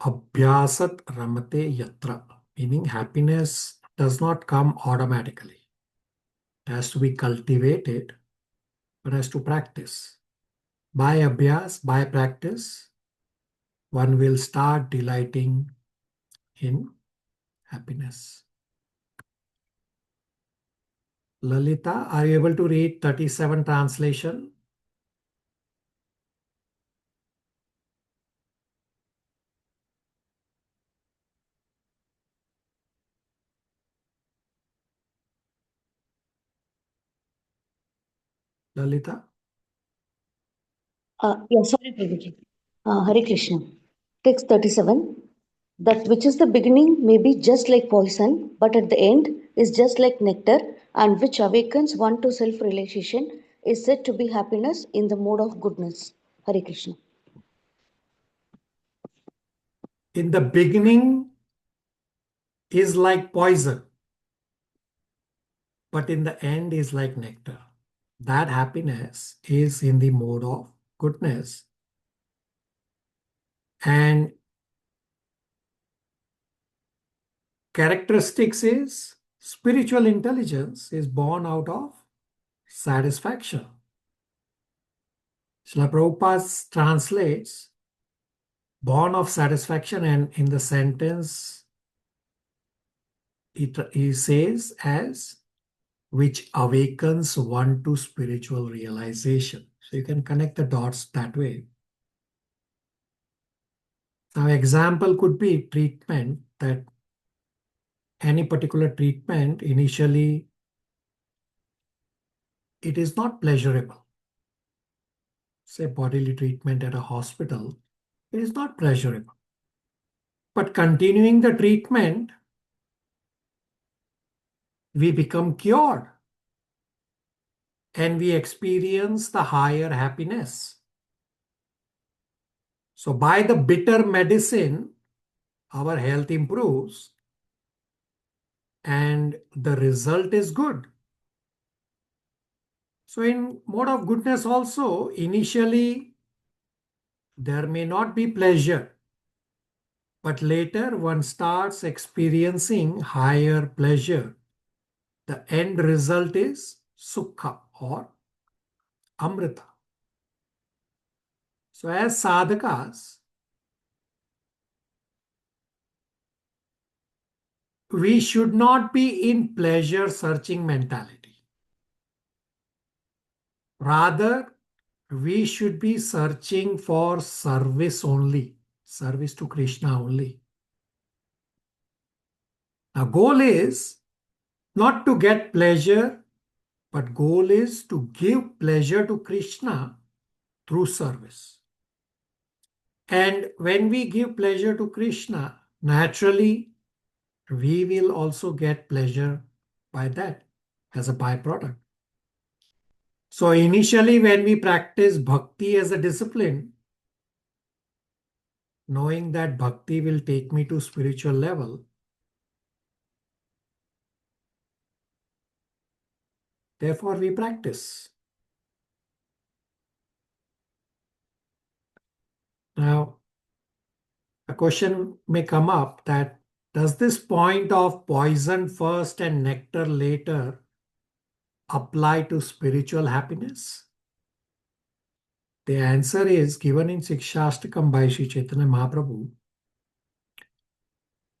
Abhyasat ramate yatra, meaning happiness does not come automatically. It has to be cultivated, one has to practice. By abhyas, by practice, one will start delighting in happiness. Lalita, are you able to read 37 translation? Lalita? Sorry, Prabhuji. Hare Krishna. Text 37. That which is the beginning may be just like poison, but at the end is just like nectar, and which awakens one to self realization is said to be happiness in the mode of goodness. Hare Krishna. In the beginning is like poison, but in the end is like nectar. That happiness is in the mode of goodness. And characteristics is spiritual intelligence is born out of satisfaction. Srila Prabhupada translates born of satisfaction, and in the sentence he says as which awakens one to spiritual realization. So you can connect the dots that way. Now example could be treatment, that any particular treatment initially it is not pleasurable. Say bodily treatment at a hospital, it is not pleasurable. But continuing the treatment, we become cured and we experience the higher happiness. So by the bitter medicine, our health improves and the result is good. So in mode of goodness also, initially there may not be pleasure, but later one starts experiencing higher pleasure. The end result is sukha or amrita. So as sadhakas, we should not be in pleasure searching mentality. Rather, we should be searching for service only, service to Krishna only. Now, goal is not to get pleasure, but goal is to give pleasure to Krishna through service. And when we give pleasure to Krishna, naturally, we will also get pleasure by that. as a byproduct. So initially, when we practice bhakti as a discipline, knowing that bhakti will take me to spiritual level, therefore we practice. Now, a question may come up that does this point of poison first and nectar later apply to spiritual happiness? The answer is given in Shikshashtakam by Sri Chaitanya Mahaprabhu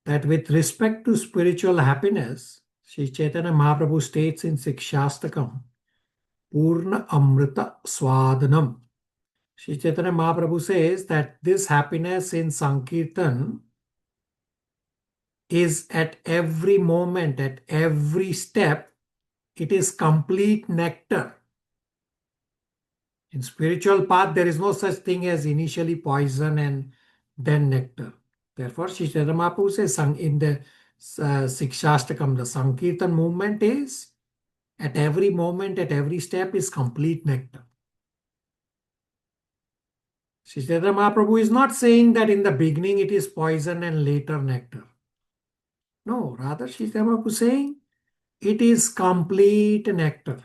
that with respect to spiritual happiness, Sri Chaitanya Mahaprabhu states in Shikshashtakam, Purna Amrita Swadanam. Sri Chaitanya Mahaprabhu says that this happiness in Sankirtan is at every moment, at every step, it is complete nectar. In spiritual path, there is no such thing as initially poison and then nectar. Therefore, Sri Chaitanya Mahaprabhu says in the Shikshashtakam, the Sankirtan movement is at every moment, at every step is complete nectar. Sri Chaitanya Mahaprabhu is not saying that in the beginning it is poison and later nectar. No, rather Sri Chaitanya Mahaprabhu is saying it is complete nectar.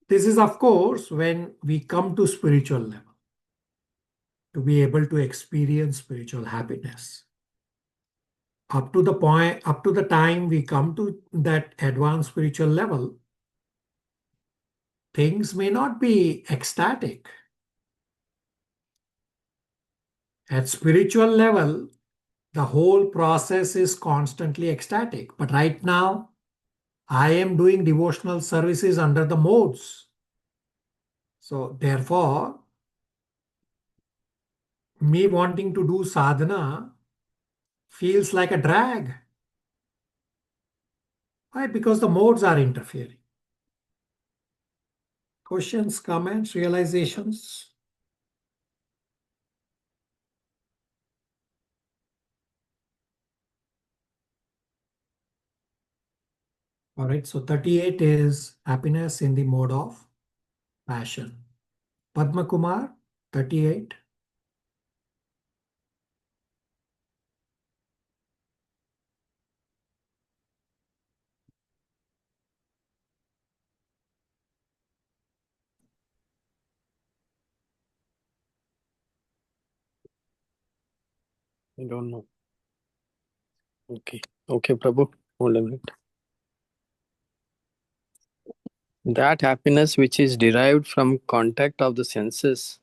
This is, of course, when we come to spiritual level, to be able to experience spiritual happiness. Up to the time we come to that advanced spiritual level, things may not be ecstatic. At spiritual level, the whole process is constantly ecstatic. But right now, I am doing devotional services under the modes. So therefore, me wanting to do sadhana feels like a drag. Why? Because the modes are interfering. Questions, comments, realizations? All right, so 38 is happiness in the mode of passion. Padma Kumar, 38. I don't know. Okay. Okay, Prabhu. Hold a minute. That happiness which is derived from contact of the senses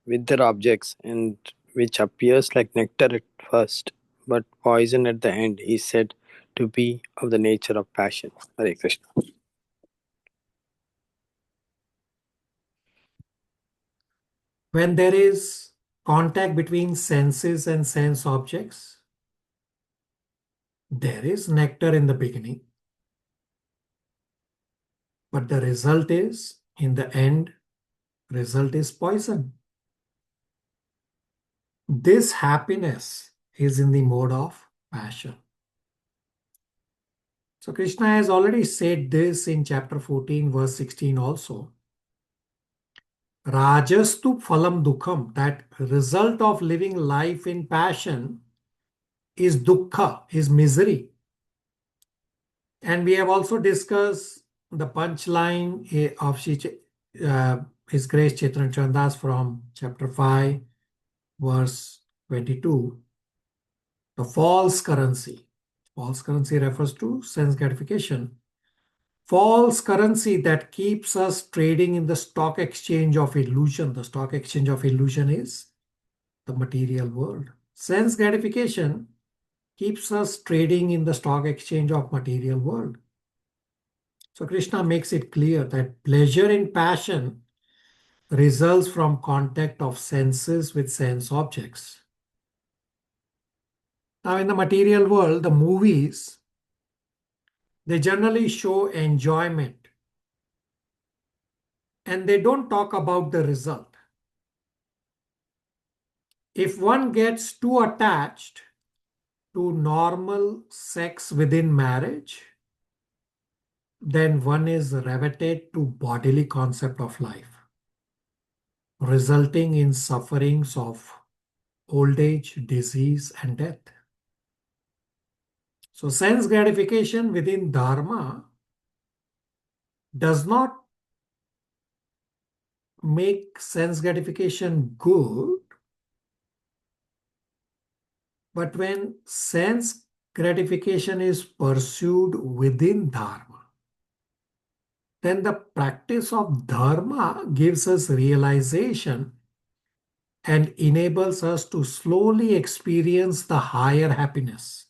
with their objects and which appears like nectar at first but poison at the end is said to be of the nature of passion. Hare Krishna. When there is contact between senses and sense objects, there is nectar in the beginning. But the result is, in the end, result is poison. This happiness is in the mode of passion. So Krishna has already said this in chapter 14, verse 16 also. Rajastu phalam dukham, that result of living life in passion is dukkha, is misery. And we have also discussed the punchline of His Grace Chaitanya Chandas from chapter 5, verse 22. The false currency. False currency refers to sense gratification. False currency that keeps us trading in the stock exchange of illusion. The stock exchange of illusion is the material world. Sense gratification keeps us trading in the stock exchange of material world. So Krishna makes it clear that pleasure and passion results from contact of senses with sense objects. Now in the material world, the movies, they generally show enjoyment and they don't talk about the result. If one gets too attached to normal sex within marriage, then one is riveted to bodily concept of life, resulting in sufferings of old age, disease, and death. So sense gratification within Dharma does not make sense gratification good, but when sense gratification is pursued within Dharma, then the practice of Dharma gives us realization and enables us to slowly experience the higher happiness,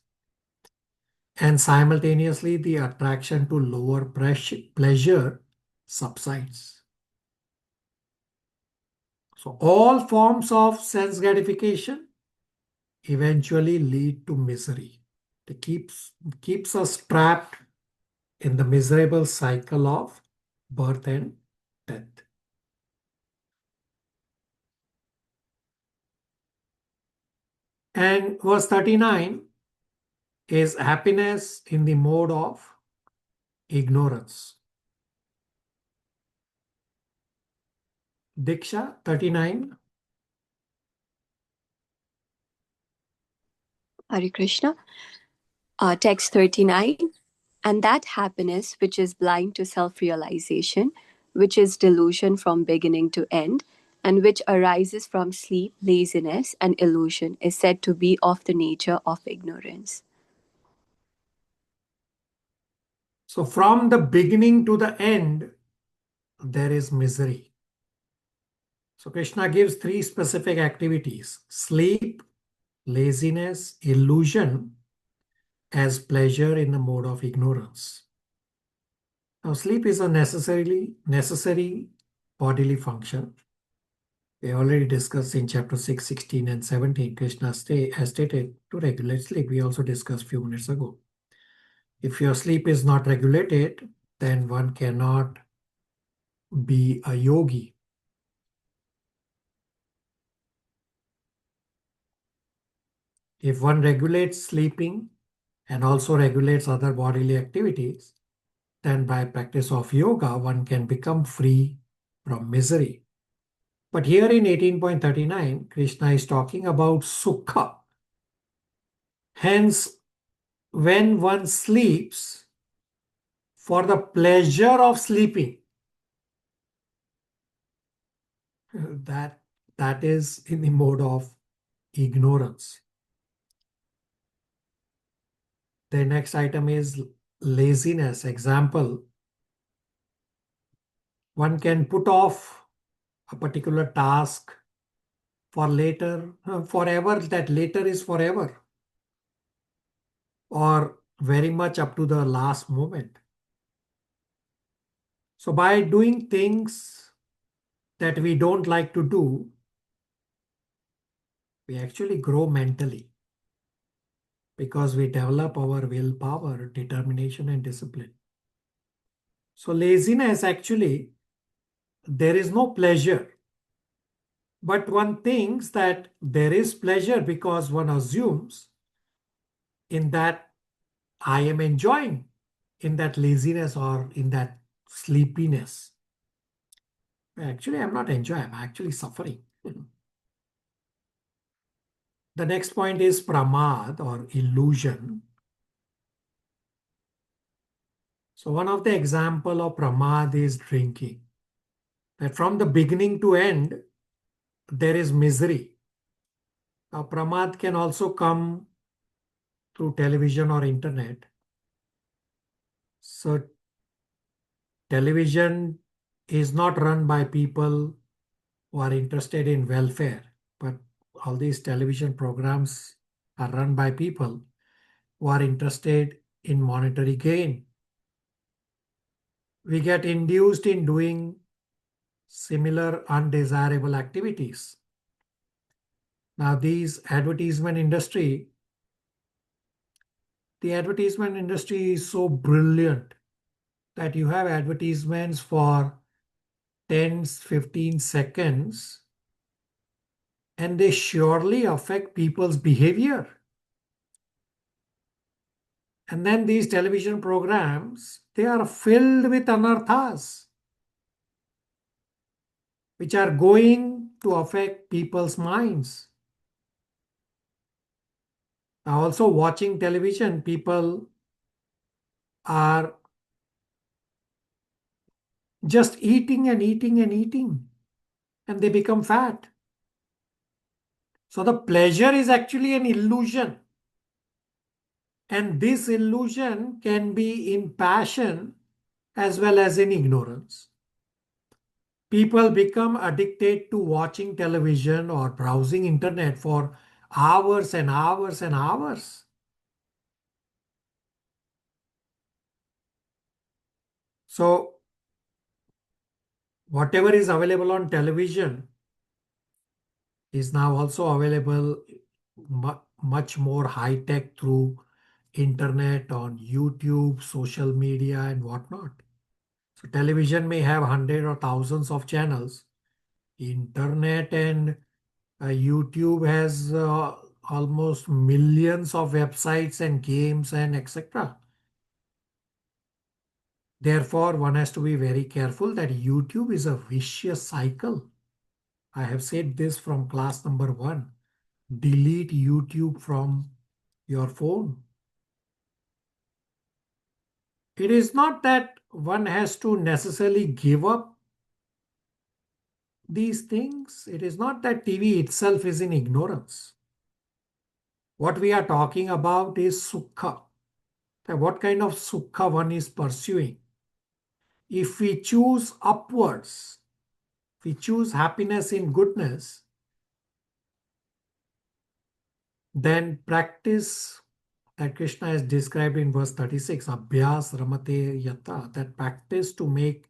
and simultaneously the attraction to lower pleasure subsides. So all forms of sense gratification eventually lead to misery. It keeps us trapped in the miserable cycle of birth and death. And verse 39 is happiness in the mode of ignorance. Diksha 39. Hare Krishna. Text 39. And that happiness which is blind to self-realization, which is delusion from beginning to end, and which arises from sleep, laziness, and illusion, is said to be of the nature of ignorance. So from the beginning to the end, there is misery. So Krishna gives three specific activities: sleep, laziness, illusion, as pleasure in the mode of ignorance. Now, sleep is a necessary bodily function. We already discussed in chapter 6, 16, and 17. Krishna has stated to regulate sleep. We also discussed a few minutes ago. If your sleep is not regulated, then one cannot be a yogi. If one regulates sleeping and also regulates other bodily activities, then by practice of yoga, one can become free from misery. But here in 18.39, Krishna is talking about sukha. Hence, when one sleeps for the pleasure of sleeping, that is in the mode of ignorance. The next item is laziness. Example, one can put off a particular task for later, forever, that later is forever, or very much up to the last moment. So by doing things that we don't like to do, we actually grow mentally because we develop our willpower, determination, and discipline. So laziness, actually, there is no pleasure. But one thinks that there is pleasure because one assumes in that I am enjoying in that laziness or in that sleepiness. Actually, I'm not enjoying, I'm actually suffering. The next point is pramad or illusion. So one of the example of pramad is drinking. That from the beginning to end, there is misery. Now, pramad can also come through television or internet. So television is not run by people who are interested in welfare, but all these television programs are run by people who are interested in monetary gain. We get induced in doing similar undesirable activities. Now, the advertisement industry is so brilliant that you have advertisements for 10, 15 seconds, and they surely affect people's behavior. And then these television programs, they are filled with anarthas, which are going to affect people's minds. Now, also watching television, people are just eating and eating and eating, and they become fat. So the pleasure is actually an illusion. And this illusion can be in passion as well as in ignorance. People become addicted to watching television or browsing internet for hours and hours and hours. So whatever is available on television is now also available much more high tech through internet, on YouTube, social media, and whatnot. So television may have hundreds or thousands of channels. Internet and YouTube has almost millions of websites and games and etc. Therefore, one has to be very careful that YouTube is a vicious cycle. I have said this from class number 1. Delete YouTube from your phone. It is not that one has to necessarily give up these things. It is not that TV itself is in ignorance. What we are talking about is sukha. What kind of sukha one is pursuing. If we choose upwards, if we choose happiness in goodness, then practice that Krishna has described in verse 36, Abhyas Ramate Yata, that practice to make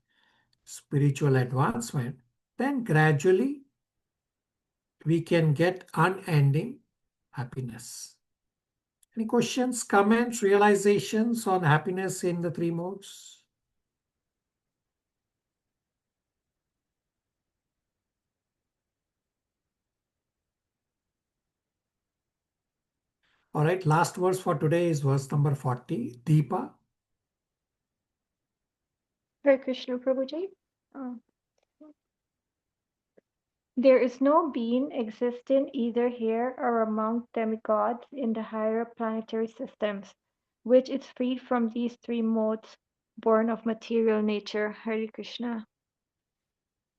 spiritual advancement, then gradually we can get unending happiness. Any questions, comments, realizations on happiness in the 3 modes? All right, last verse for today is verse number 40. Deepa. Hare Krishna Prabhuji. There is no being existing either here or among demigods in the higher planetary systems, which is freed from these 3 modes born of material nature. Hare Krishna.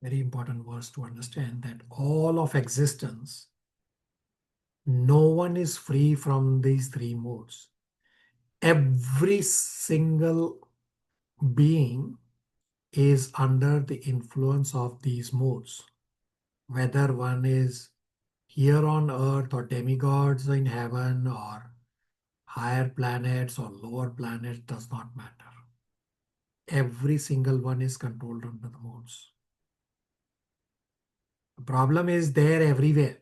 Very important verse to understand that all of existence, no one is free from these 3 modes. Every single being is under the influence of these modes. Whether one is here on earth or demigods in heaven or higher planets or lower planets does not matter. Every single one is controlled under the modes. The problem is there everywhere.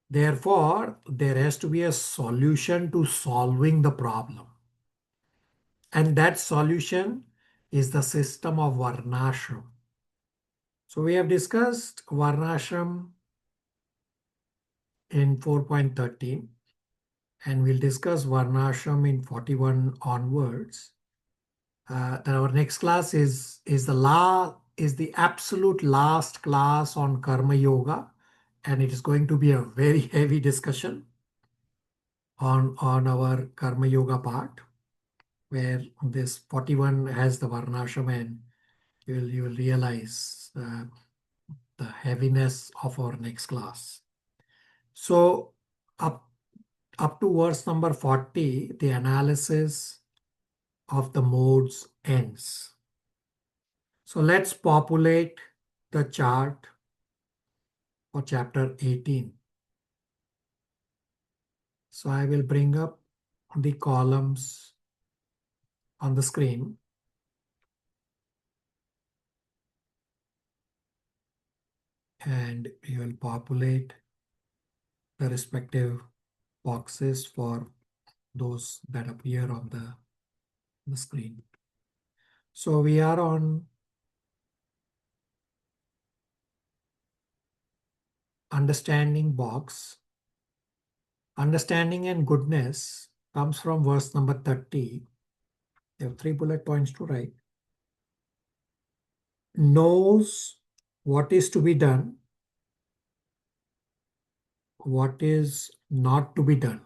Therefore, there has to be a solution to solving the problem. And that solution is the system of Varnashram. So we have discussed Varnashram in 4.13 and we'll discuss Varnashram in 41 onwards. Then our next class is the absolute last class on Karma Yoga, and it is going to be a very heavy discussion on our Karma Yoga part, where this 41 has the Varnashram, and you will realize the heaviness of our next class. So up to verse number 40, the analysis of the modes ends. So let's populate the chart for chapter 18. So I will bring up the columns on the screen. And you will populate the respective boxes for those that appear on the screen. So we are on understanding box. Understanding and goodness comes from verse number 30. You have 3 bullet points to write. Knows what is to be done, what is not to be done.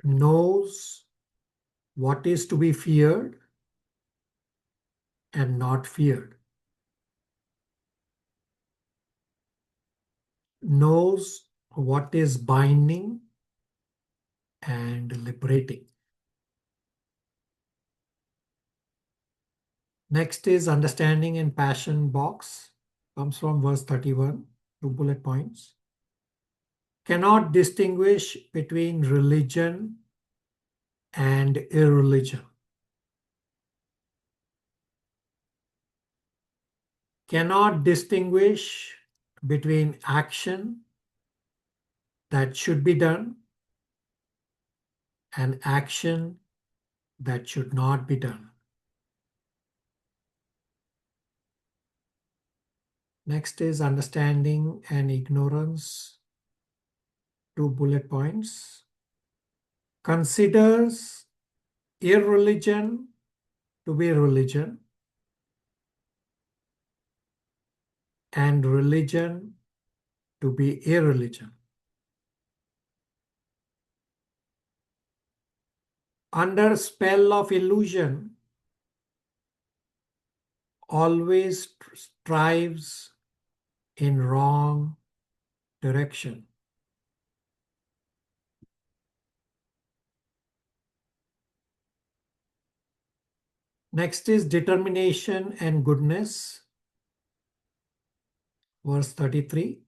Knows what is to be feared and not feared. Knows what is binding and liberating. Next is understanding and passion box. Comes from verse 31, 2 bullet points. Cannot distinguish between religion and irreligion. Cannot distinguish between action that should be done and action that should not be done. Next is understanding and ignorance. 2 bullet points. Considers irreligion to be religion and religion to be irreligion. Under spell of illusion, always strives in wrong direction. Next is determination and goodness. Verse 33.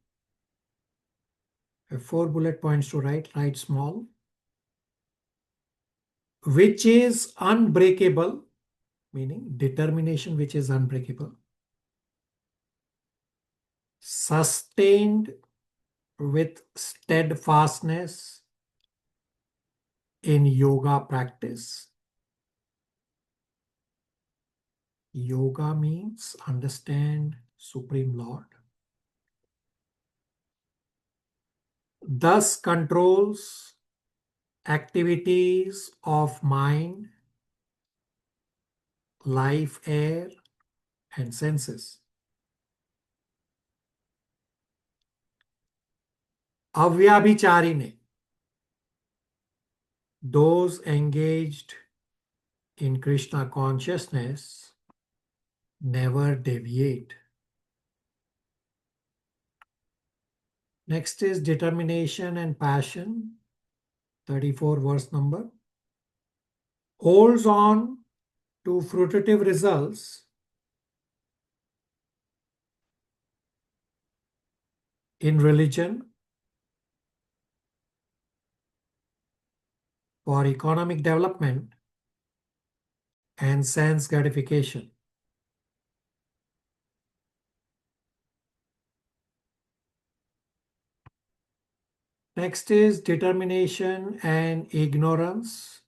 4 bullet points to write small. Which is unbreakable, meaning determination which is unbreakable. Sustained with steadfastness in yoga practice. Yoga means understand Supreme Lord. Thus controls activities of mind, life, air, and senses. Avyabhicharine, those engaged in Krishna consciousness never deviate. Next is determination and passion. 34 verse number. Holds on to fruitive results in religion, for economic development and sense gratification. Next is determination and ignorance.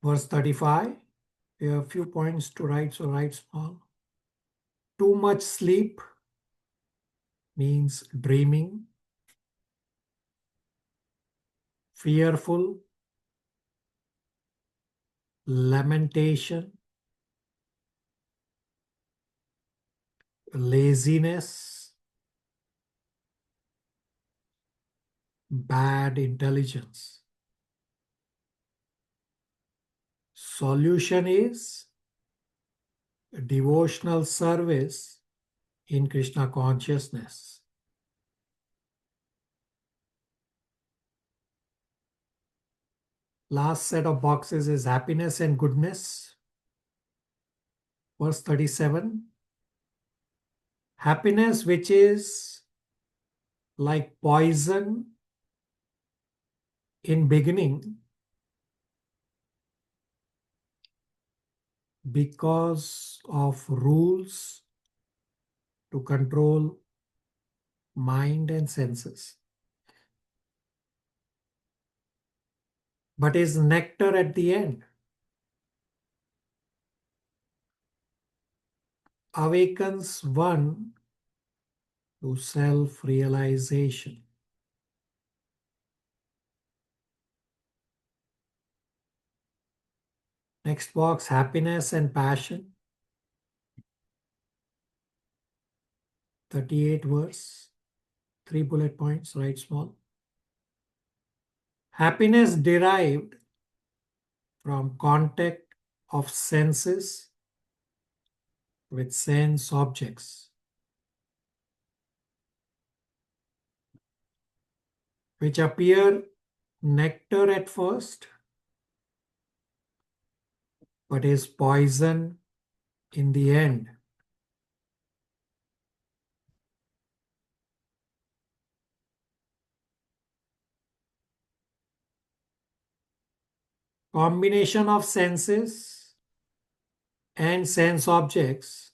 Verse 35. We have a few points to write, so write small. Too much sleep means dreaming, fearful, lamentation, laziness, bad intelligence. Solution is devotional service in Krishna consciousness. Last set of boxes is happiness and goodness. Verse 37. Happiness which is like poison in beginning, because of rules to control mind and senses, but is nectar at the end. awakens one to self-realization. Next box, happiness and passion. 38 verse, 3 bullet points, write small. Happiness derived from contact of senses with sense objects, which appear nectar at first, but is poison in the end. Combination of senses and sense objects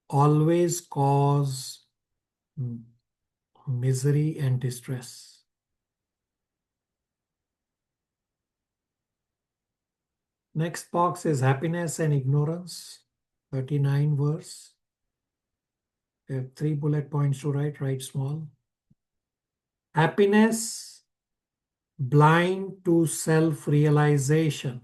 always cause misery and distress. Next box is happiness and ignorance, 39 verse. We have 3 bullet points to write small. Happiness, blind to self-realization.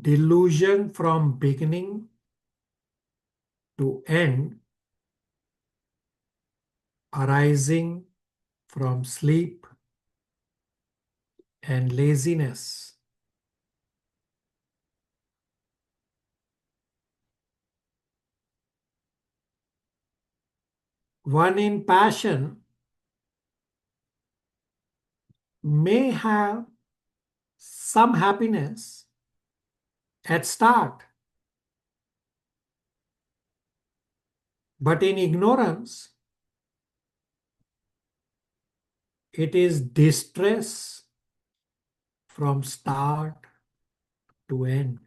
Delusion from beginning to end, arising from sleep and laziness. One in passion may have some happiness at start, but in ignorance, it is distress from start to end.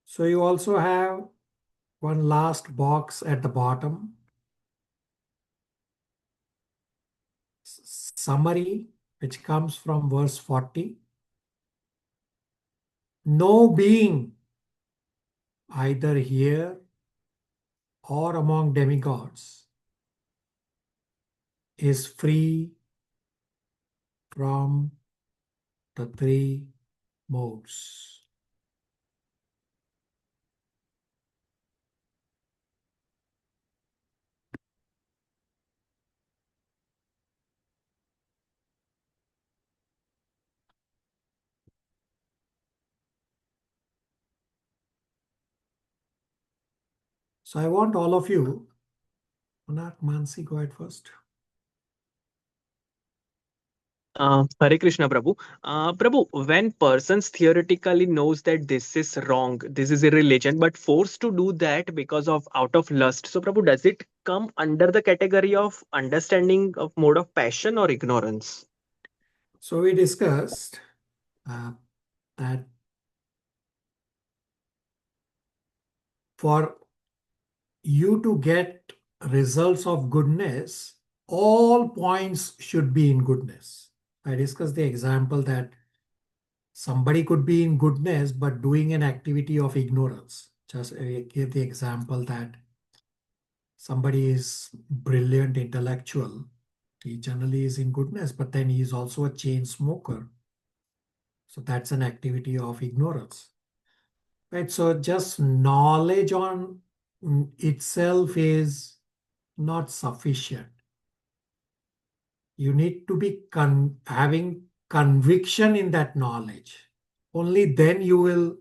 So you also have one last box at the bottom. Summary, which comes from verse 40. No being, either here or among demigods, is free from the three modes. So I want all of you, Monarch, Mansi, go ahead first. Hare Krishna, Prabhu. Prabhu, when persons theoretically knows that this is wrong, this is a religion, but forced to do that because of out of lust. So, Prabhu, does it come under the category of understanding of mode of passion or ignorance? So we discussed that for you to get results of goodness, all points should be in goodness. I discussed the example that somebody could be in goodness but doing an activity of ignorance. Just give the example that somebody is brilliant intellectual. He generally is in goodness, but then he is also a chain smoker. So that's an activity of ignorance. Right? So just knowledge on itself is not sufficient. You need to be having conviction in that knowledge. Only then you will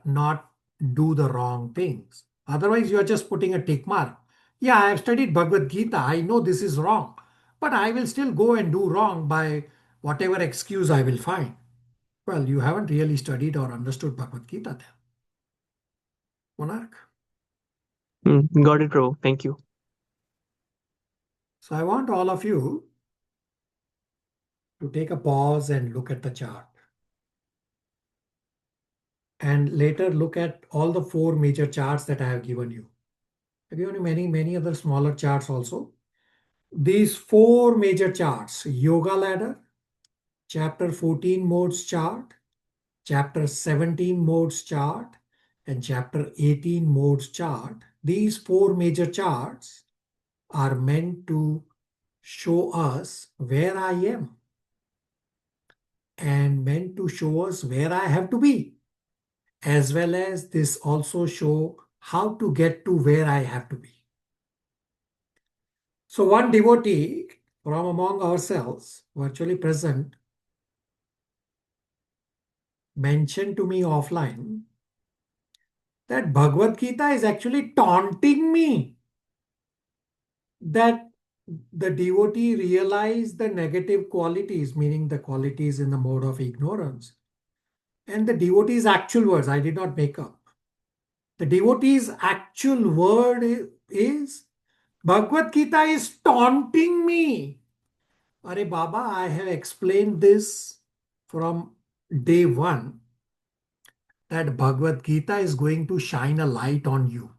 not do the wrong things. Otherwise, you are just putting a tick mark. Yeah, I have studied Bhagavad Gita. I know this is wrong, but I will still go and do wrong by whatever excuse I will find. Well, you haven't really studied or understood Bhagavad Gita then. Monarch. Got it, Prabhu. Thank you. So I want all of you to take a pause and look at the chart. And later look at all the 4 major charts that I have given you. I've given you many other smaller charts also. These 4 major charts: Yoga Ladder, Chapter 14 Modes chart, Chapter 17 Modes chart, and Chapter 18 Modes chart. These 4 major charts are meant to show us where I am and meant to show us where I have to be, as well as this also show how to get to where I have to be. So one devotee from among ourselves, virtually present, mentioned to me offline that Bhagavad Gita is actually taunting me that the devotee realized the negative qualities, meaning the qualities in the mode of ignorance. And the devotee's actual words, I did not make up. The devotee's actual word is, Bhagavad Gita is taunting me. Are Baba, I have explained this from day one, that Bhagavad Gita is going to shine a light on you.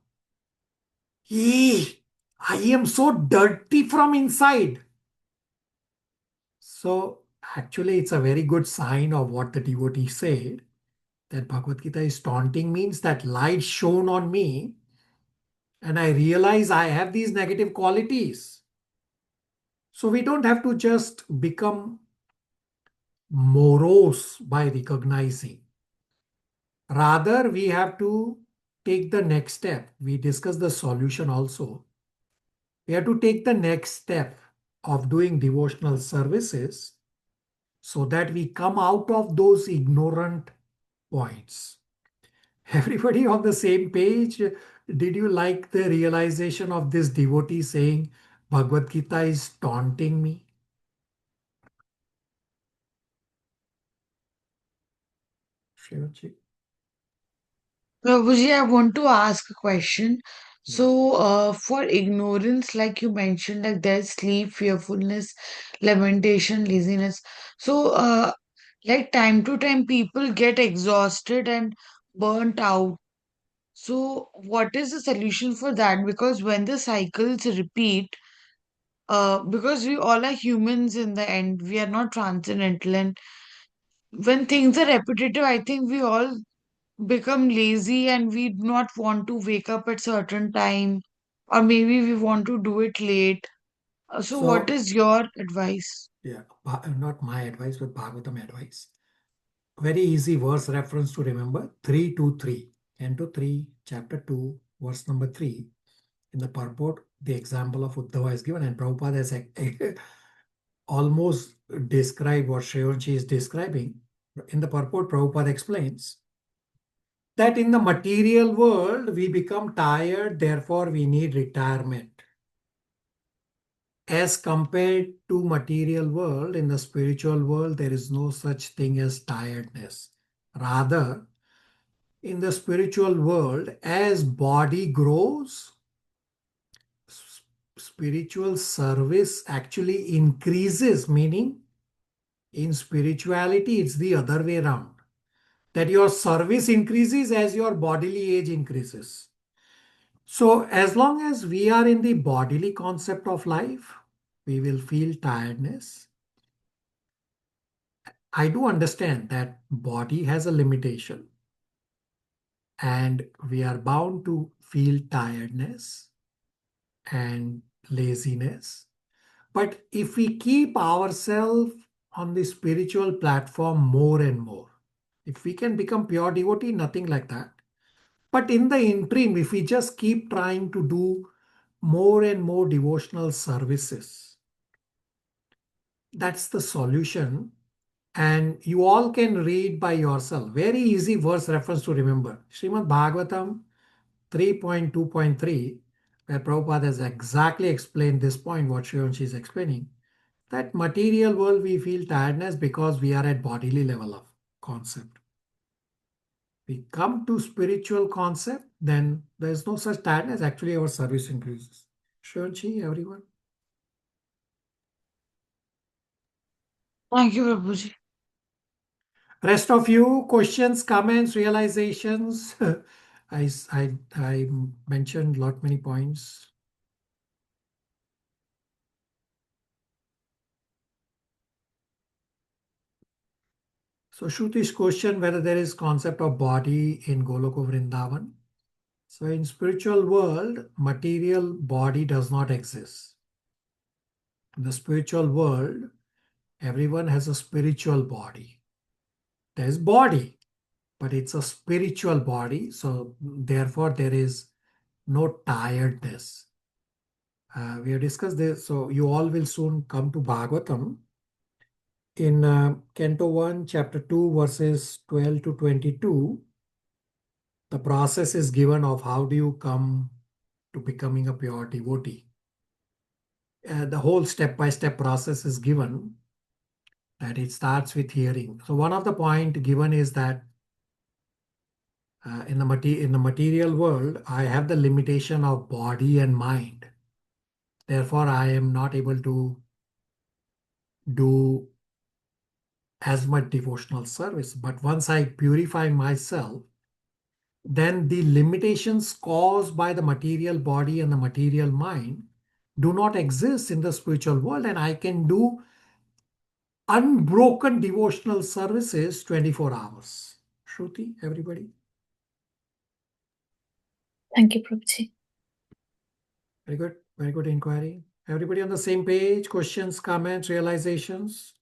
I am so dirty from inside. So actually it's a very good sign of what the devotee said, that Bhagavad Gita is taunting means that light shone on me and I realize I have these negative qualities. So we don't have to just become morose by recognizing. Rather, we have to take the next step. We discuss the solution also. We have to take the next step of doing devotional services so that we come out of those ignorant points. Everybody on the same page? Did you like the realization of this devotee saying, Bhagavad Gita is taunting me? Shivaji. Prabhuji, I want to ask a question. So, for ignorance, like you mentioned, like there's sleep, fearfulness, lamentation, laziness. So, like time to time, people get exhausted and burnt out. So, what is the solution for that? Because when the cycles repeat, because we all are humans in the end, we are not transcendental, and when things are repetitive, I think we all become lazy and we do not want to wake up at certain time, or maybe we want to do it late. So what So, is your advice? yeah, not my advice, but Bhagavatam advice. Very easy verse reference to remember, 3:2:3. Canto 3, chapter 2, verse number 3. In the purport, the example of Uddhava is given, and Prabhupada has almost described what Shreyanshi is describing. In the purport, Prabhupada explains that in the material world, we become tired, therefore we need retirement. As compared to material world, in the spiritual world, there is no such thing as tiredness. Rather, in the spiritual world, as body grows, spiritual service actually increases, meaning in spirituality, it's the other way around. That your service increases as your bodily age increases. So as long as we are in the bodily concept of life, we will feel tiredness. I do understand that body has a limitation and we are bound to feel tiredness and laziness. But if we keep ourselves on the spiritual platform more and more, if we can become pure devotee, nothing like that. But in the interim, if we just keep trying to do more and more devotional services, that's the solution. And you all can read by yourself. Very easy verse reference to remember. Srimad Bhagavatam 3.2.3, where Prabhupada has exactly explained this point, what Shreyanshi is explaining. That material world, we feel tiredness because we are at bodily level of concept. We come to spiritual concept, then there's no such tiredness. Actually, our service increases. Shreyanshi, everyone? Thank you, Prabhuji. Rest of you, questions, comments, realizations. I mentioned many points. So Shruti's question whether there is concept of body in Goloka Vrindavan. So in spiritual world, material body does not exist. In the spiritual world, everyone has a spiritual body. There is body, but it's a spiritual body. So therefore, there is no tiredness. We have discussed this. So you all will soon come to Bhagavatam. In Canto 1, Chapter 2, verses 12 to 22, the process is given of how do you come to becoming a pure devotee. The whole step-by-step process is given, that it starts with hearing. So one of the point given is that in the material world, I have the limitation of body and mind. Therefore, I am not able to do as much devotional service. But once I purify myself, then the limitations caused by the material body and the material mind do not exist in the spiritual world, and I can do unbroken devotional services 24 hours. Shruti, everybody? Thank you, Prabhuji. Very good inquiry. Everybody on the same page? Questions, comments, realizations?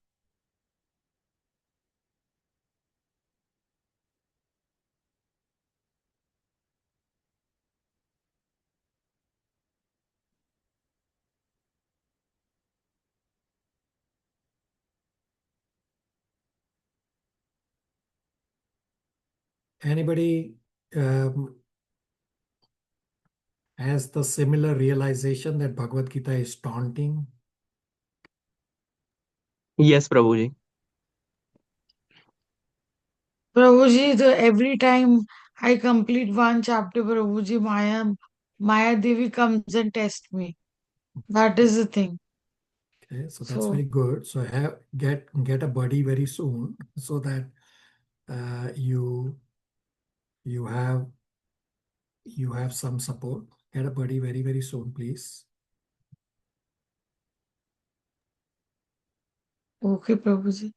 Anybody has the similar realization that Bhagavad Gita is taunting? Yes, Prabhuji. Prabhuji, every time I complete one chapter, Prabhuji, Maya Devi comes and tests me. That is the thing. Okay, so that's very good. So get a buddy very soon, so that you have some support. Get a buddy very soon, please. Okay, Prabhuji.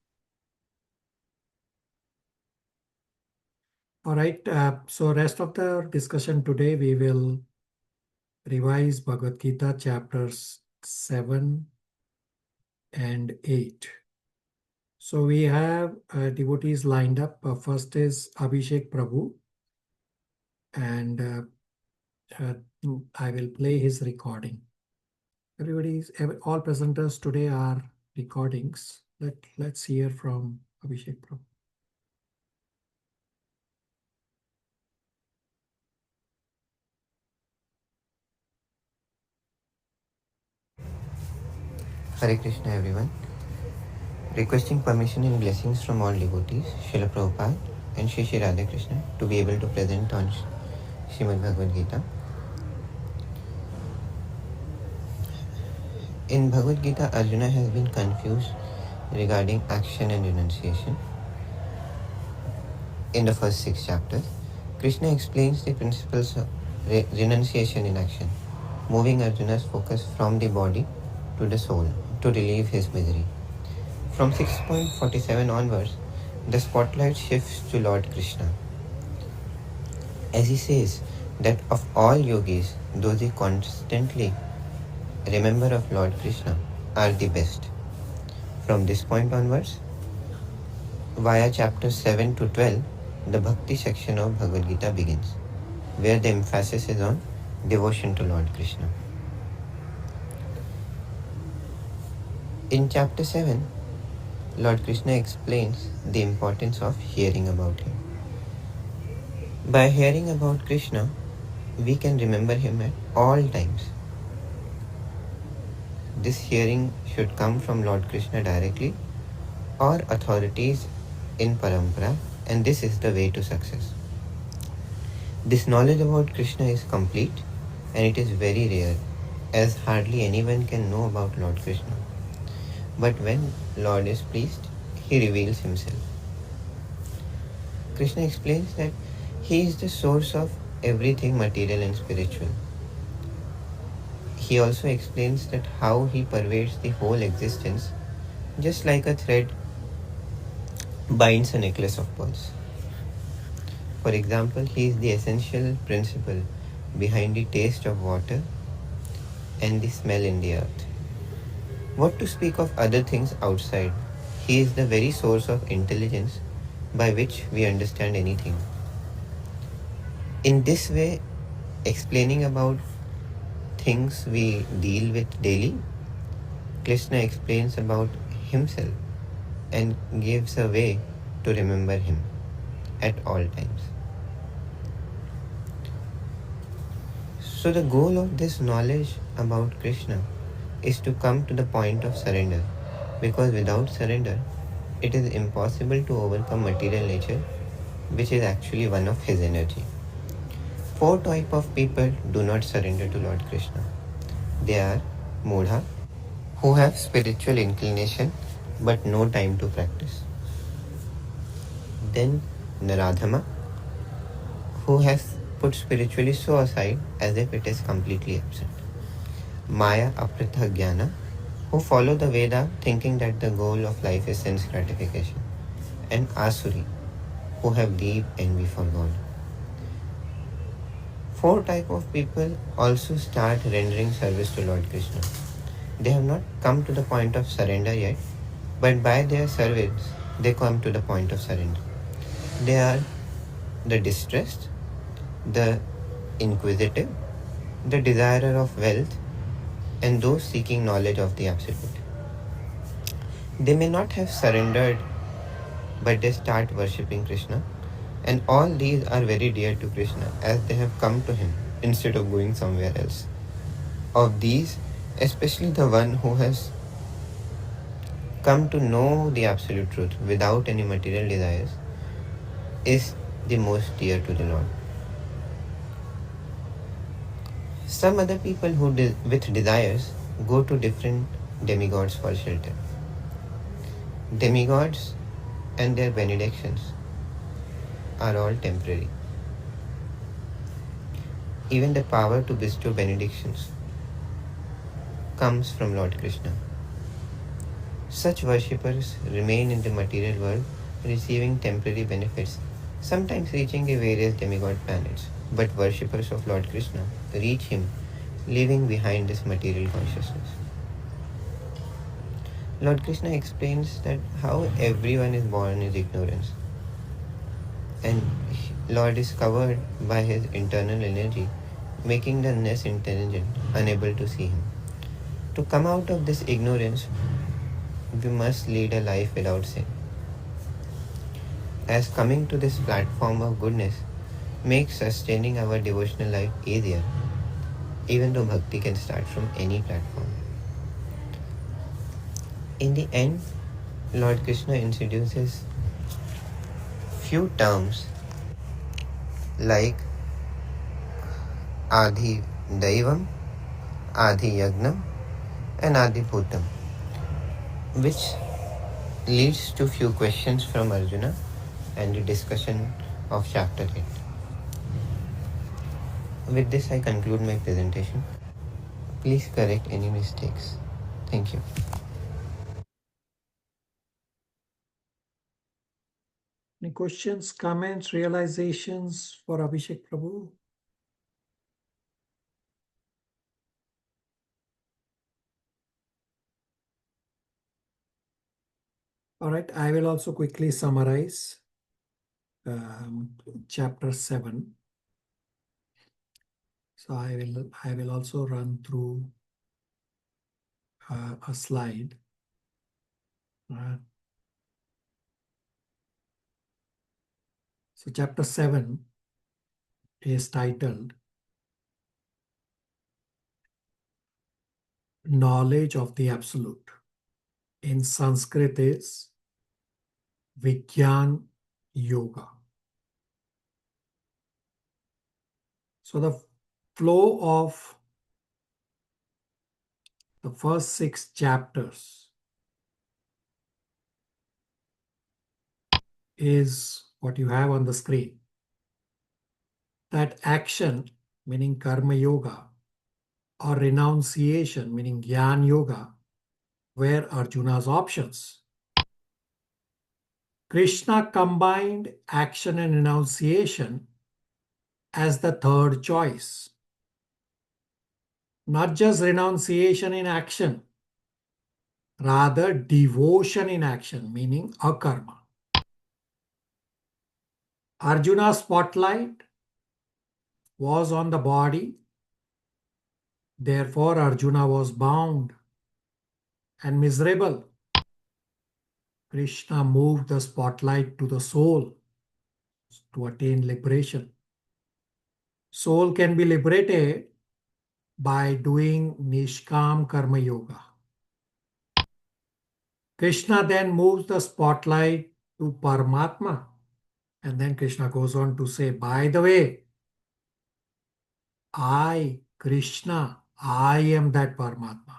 All right. So rest of the discussion today, we will revise Bhagavad Gita chapters 7 and 8. So we have devotees lined up. First is Abhishek Prabhu, and I will play his recording. All presenters today are recordings. Let's hear from Abhishek Prabhu. Hare Krishna everyone. Requesting permission and blessings from all devotees, Srila Prabhupada and Shri Shri Radha Krishna to be able to present on Srimad Bhagavad Gita. In Bhagavad Gita, Arjuna has been confused regarding action and renunciation. In the first 6 chapters, Krishna explains the principles of renunciation in action, moving Arjuna's focus from the body to the soul to relieve his misery. From 6.47 onwards, the spotlight shifts to Lord Krishna, as he says that of all yogis, those who constantly remember of Lord Krishna are the best. From this point onwards, via chapters 7 to 12, the Bhakti section of Bhagavad Gita begins, where the emphasis is on devotion to Lord Krishna. In chapter 7, Lord Krishna explains the importance of hearing about him. By hearing about Krishna, we can remember him at all times. This hearing should come from Lord Krishna directly or authorities in Parampara, and this is the way to success. This knowledge about Krishna is complete and it is very rare, as hardly anyone can know about Lord Krishna. But when Lord is pleased, he reveals himself. Krishna explains that he is the source of everything material and spiritual. He also explains that how he pervades the whole existence, just like a thread binds a necklace of pearls. For example, he is the essential principle behind the taste of water and the smell in the earth. What to speak of other things outside? He is the very source of intelligence by which we understand anything. In this way, explaining about things we deal with daily, Krishna explains about himself and gives a way to remember him at all times. So the goal of this knowledge about Krishna is to come to the point of surrender, because without surrender, it is impossible to overcome material nature, which is actually one of his energy. 4 types of people do not surrender to Lord Krishna. They are Mudha, who have spiritual inclination but no time to practice. Then Naradhama, who has put spiritually so aside as if it is completely absent. Maya Apritha Jnana, who follow the Veda thinking that the goal of life is sense gratification. And Asuri, who have deep envy for God. 4 types of people also start rendering service to Lord Krishna. They have not come to the point of surrender yet, but by their service, they come to the point of surrender. They are the distressed, the inquisitive, the desirer of wealth, and those seeking knowledge of the Absolute. They may not have surrendered, but they start worshipping Krishna, and all these are very dear to Krishna as they have come to him instead of going somewhere else. Of these, especially the one who has come to know the absolute truth without any material desires is the most dear to the Lord. Some other people who with desires go to different demigods for shelter. Demigods and their benedictions are all temporary. Even the power to bestow benedictions comes from Lord Krishna. Such worshippers remain in the material world, receiving temporary benefits, sometimes reaching the various demigod planets. But worshippers of Lord Krishna reach him, leaving behind this material consciousness. Lord Krishna explains that how everyone is born is ignorance, and Lord is covered by his internal energy, making the less intelligent unable to see him. To come out of this ignorance, we must lead a life without sin. As coming to this platform of goodness makes sustaining our devotional life easier, even though bhakti can start from any platform. In the end, Lord Krishna introduces few terms like Adi Daivam, Adi Yagnam, and Adi Bhutam, which leads to few questions from Arjuna and the discussion of chapter 8. With this, I conclude my presentation. Please correct any mistakes. Thank you. Any questions, comments, realizations for Abhishek Prabhu? All right, I will also quickly summarize chapter 7. So I will also run through a slide. So chapter 7 is titled Knowledge of the Absolute. In Sanskrit is Vigyan Yoga. So the flow of the first 6 chapters is what you have on the screen. That action, meaning karma yoga, or renunciation, meaning jnana yoga, were Arjuna's options. Krishna combined action and renunciation as the third choice. Not just renunciation in action, rather devotion in action, meaning akarma. Arjuna's spotlight was on the body, therefore Arjuna was bound and miserable. Krishna moved the spotlight to the soul to attain liberation. Soul can be liberated by doing Nishkam Karma Yoga. Krishna then moves the spotlight to Paramatma. And then Krishna goes on to say, by the way, I, Krishna, I am that Paramatma.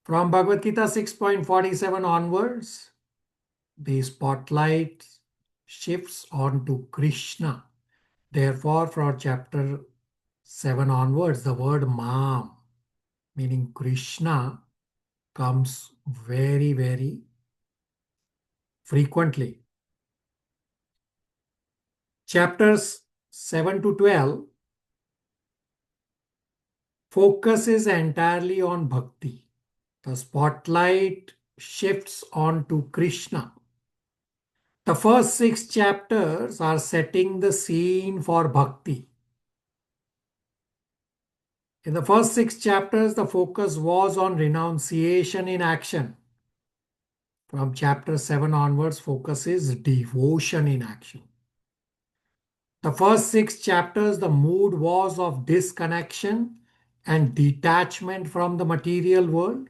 From Bhagavad Gita 6.47 onwards, the spotlight shifts on to Krishna. Therefore, from chapter 7 onwards, the word Mam, meaning Krishna, comes very, very frequently. Chapters 7 to 12 focuses entirely on bhakti. The spotlight shifts on to Krishna. The first 6 chapters are setting the scene for bhakti. In the first 6 chapters, the focus was on renunciation in action. From chapter 7 onwards, focus is devotion in action. The first 6 chapters, the mood was of disconnection and detachment from the material world.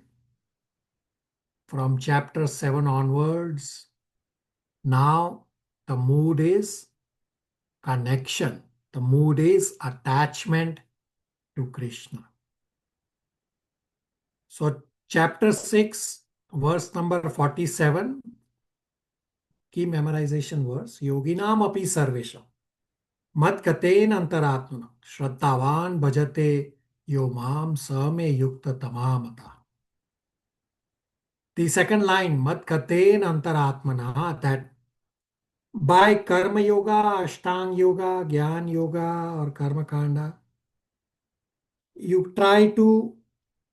From chapter 7 onwards, now the mood is connection. The mood is attachment to Krishna. So chapter 6, verse number 47, key memorization verse, Yoginam api sarvesham mat katen antaratmana shraddhavan bhajate yo mam same yukta tamamata. The second line, mat katen antaratmana, that by karma yoga, ashtang yoga, gyan yoga, or karma kanda, you try to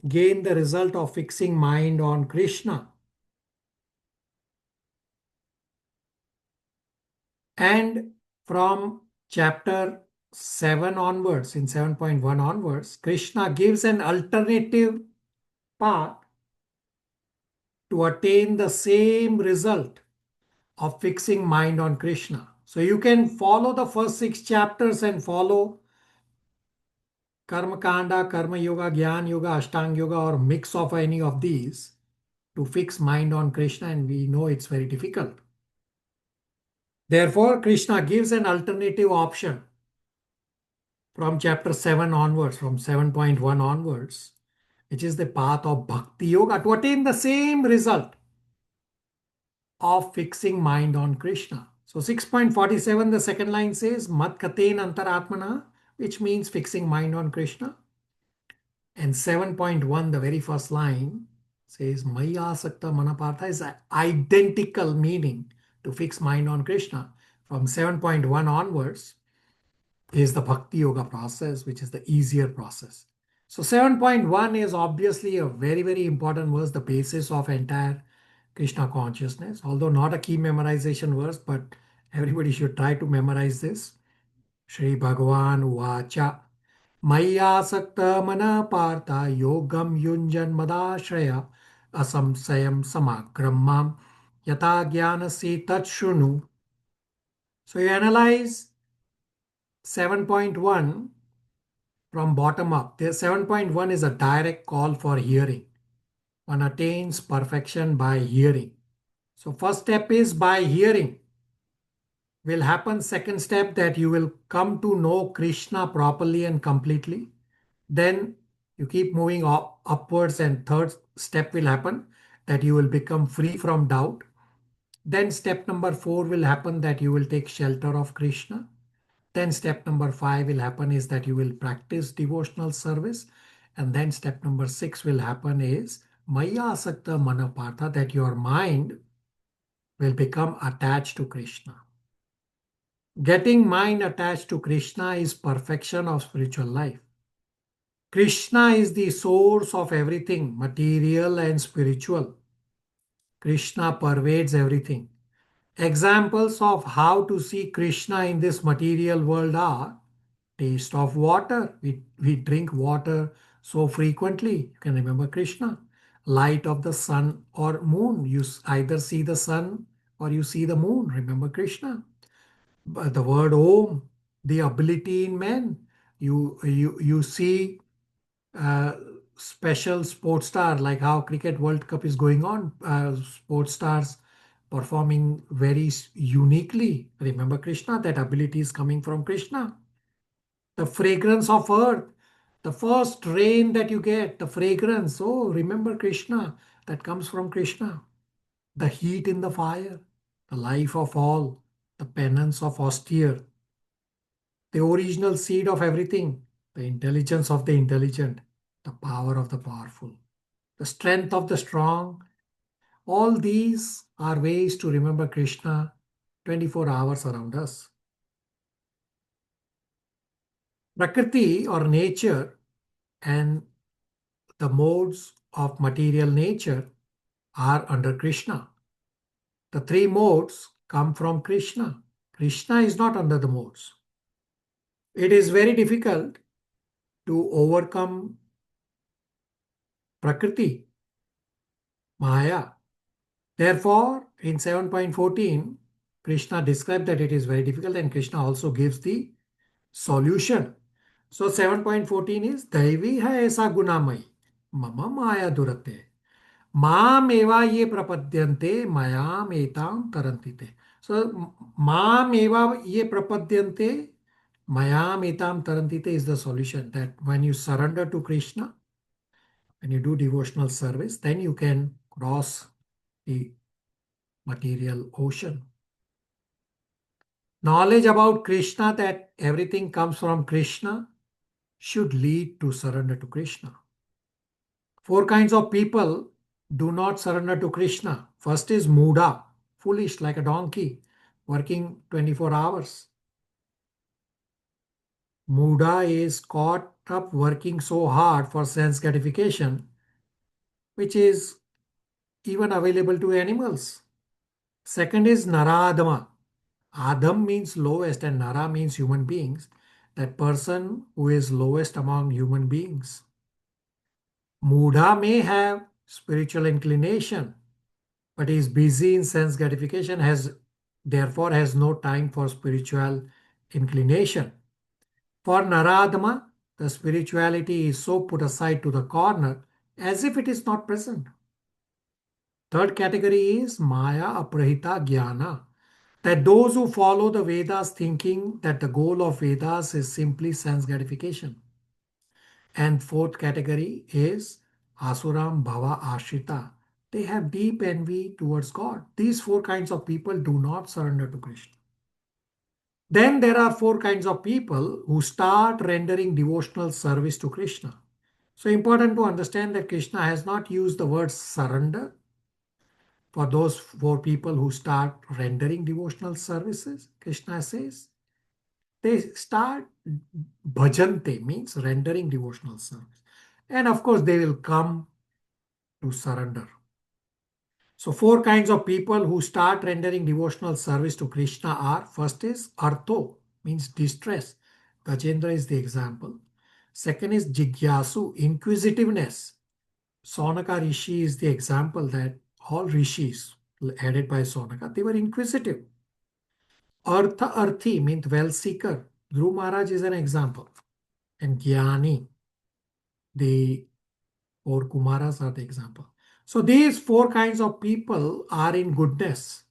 gain the result of fixing mind on Krishna. And from chapter 7 onwards, in 7.1 onwards, Krishna gives an alternative path to attain the same result of fixing mind on Krishna. So you can follow the first 6 chapters and follow Karma Kanda, Karma Yoga, Gyan Yoga, Ashtang Yoga, or mix of any of these to fix mind on Krishna, and we know it's very difficult. Therefore, Krishna gives an alternative option from chapter 7 onwards, from 7.1 onwards, which is the path of Bhakti Yoga to attain the same result of fixing mind on Krishna. So 6.47, the second line says, Mat Katen Antaratmana, which means fixing mind on Krishna. And 7.1, the very first line, says, Maya Sakta Manapartha is identical meaning to fix mind on Krishna. From 7.1 onwards is the Bhakti Yoga process, which is the easier process. So 7.1 is obviously a very, very important verse, the basis of entire Krishna consciousness, although not a key memorization verse, but everybody should try to memorize this. Shri Bhagavan Uvacha Maya Sakta Mana Partha Yogam Yunjan Madashraya Asamsayam Samagrammam Yata Jnanasi Tat Shrunu. So you analyze 7.1 from bottom up. The 7.1 is a direct call for hearing. One attains perfection by hearing. So first step is by hearing. Will happen. Second step, that you will come to know Krishna properly and completely. Then you keep moving upwards, and third step will happen, that you will become free from doubt. Then step number 4 will happen that you will take shelter of Krishna. Then step number 5 will happen is that you will practice devotional service. And then step number 6 will happen is Maya Asakta Manapartha, that your mind will become attached to Krishna. Getting mind attached to Krishna is perfection of spiritual life. Krishna is the source of everything, material and spiritual. Krishna pervades everything. Examples of how to see Krishna in this material world are taste of water. We drink water so frequently. You can remember Krishna. Light of the sun or moon. You either see the sun or you see the moon. Remember Krishna. The word Om, the ability in men. You see special sports star, like how Cricket World Cup is going on. Sports stars performing very uniquely. Remember Krishna, that ability is coming from Krishna. The fragrance of earth, the first rain that you get, the fragrance, oh, remember Krishna, that comes from Krishna. The heat in the fire, the life of all, the penance of austere, the original seed of everything, the intelligence of the intelligent, the power of the powerful, the strength of the strong. All these are ways to remember Krishna 24 hours around us. Prakriti or nature and the modes of material nature are under Krishna. The 3 modes come from Krishna. Krishna is not under the modes. It is very difficult to overcome Prakriti, Maya. Therefore, in 7.14, Krishna described that it is very difficult, and Krishna also gives the solution. So 7.14 is Daivi hai aisa gunamai mama maya durate mam eva ye prapadyante mayam etam tarantite. So mam eva ye prapadyante mayam etam tarantite is the solution, that when you surrender to Krishna, when you do devotional service, then you can cross the material ocean. Knowledge about Krishna, that everything comes from Krishna, should lead to surrender to Krishna. 4 kinds of people do not surrender to Krishna. First is Muda, foolish like a donkey, working 24 hours. Muda is caught up working so hard for sense gratification, which is even available to animals. Second is Naradama. Adam means lowest and Nara means human beings. That person who is lowest among human beings. Muda may have spiritual inclination, but is busy in sense gratification, therefore has no time for spiritual inclination. For Naradama, the spirituality is so put aside to the corner as if it is not present. Third category is Maya Aprahita Jnana, that those who follow the Vedas thinking that the goal of Vedas is simply sense gratification. And fourth category is Asuram Bhava Ashrita. They have deep envy towards God. These 4 kinds of people do not surrender to Krishna. Then there are 4 kinds of people who start rendering devotional service to Krishna. So important to understand that Krishna has not used the word surrender for those 4 people who start rendering devotional services. Krishna says they start bhajante, means rendering devotional service. And of course, they will come to surrender. So 4 kinds of people who start rendering devotional service to Krishna are, first is Artho, means distress. Gajendra is the example. Second is Jigyasu, inquisitiveness. Sonaka Rishi is the example that all rishis headed by Sonaka, they were inquisitive. Artha Arthi means well seeker. Dhruv Maharaj is an example. And Jnani, the 4 Kumaras are the example. So these 4 kinds of people are in goodness.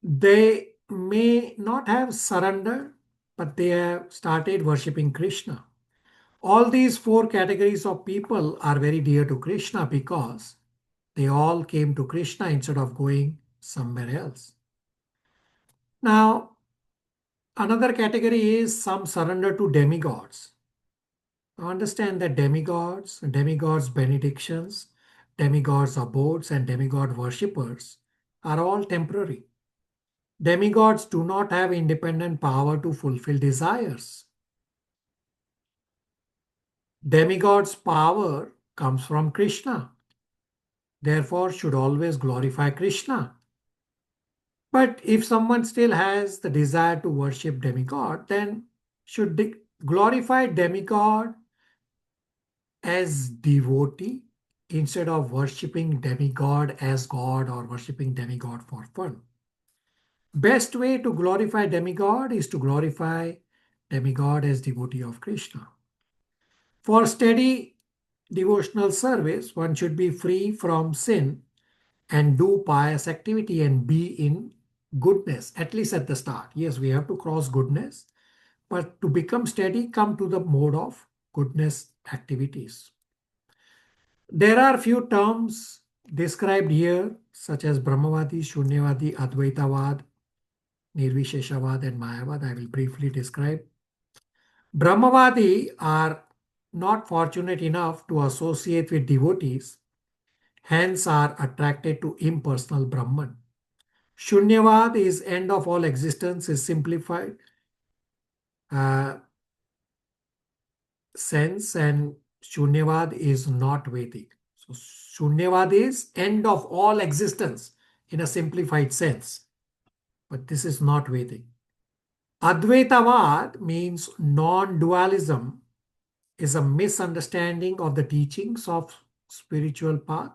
They may not have surrendered, but they have started worshipping Krishna. All these 4 categories of people are very dear to Krishna because They all came to Krishna instead of going somewhere else. Now, another category is some surrender to demigods. Now understand that demigods benedictions, demigods abodes, and demigod worshippers are all temporary. Demigods do not have independent power to fulfill desires. Demigods' power comes from Krishna. Therefore, should always glorify Krishna. But if someone still has the desire to worship demigod, then should glorify demigod as devotee instead of worshipping demigod as God or worshipping demigod for fun. Best way to glorify demigod is to glorify demigod as devotee of Krishna. For steady devotional service, one should be free from sin and do pious activity and be in goodness, at least at the start. Yes, we have to cross goodness, but to become steady, come to the mode of goodness activities. There are few terms described here, such as Brahmavadi, Shunyavadi, Advaitavad, Nirvisheshavad, and Mayavad. I will briefly describe. Brahmavadi are not fortunate enough to associate with devotees, hence are attracted to impersonal Brahman. Shunyavad is end of all existence, is simplified sense, and Shunyavad is not Vedic. So Shunyavad is end of all existence in a simplified sense, but this is not Vedic. Advaitavad means non-dualism, is a misunderstanding of the teachings of spiritual path.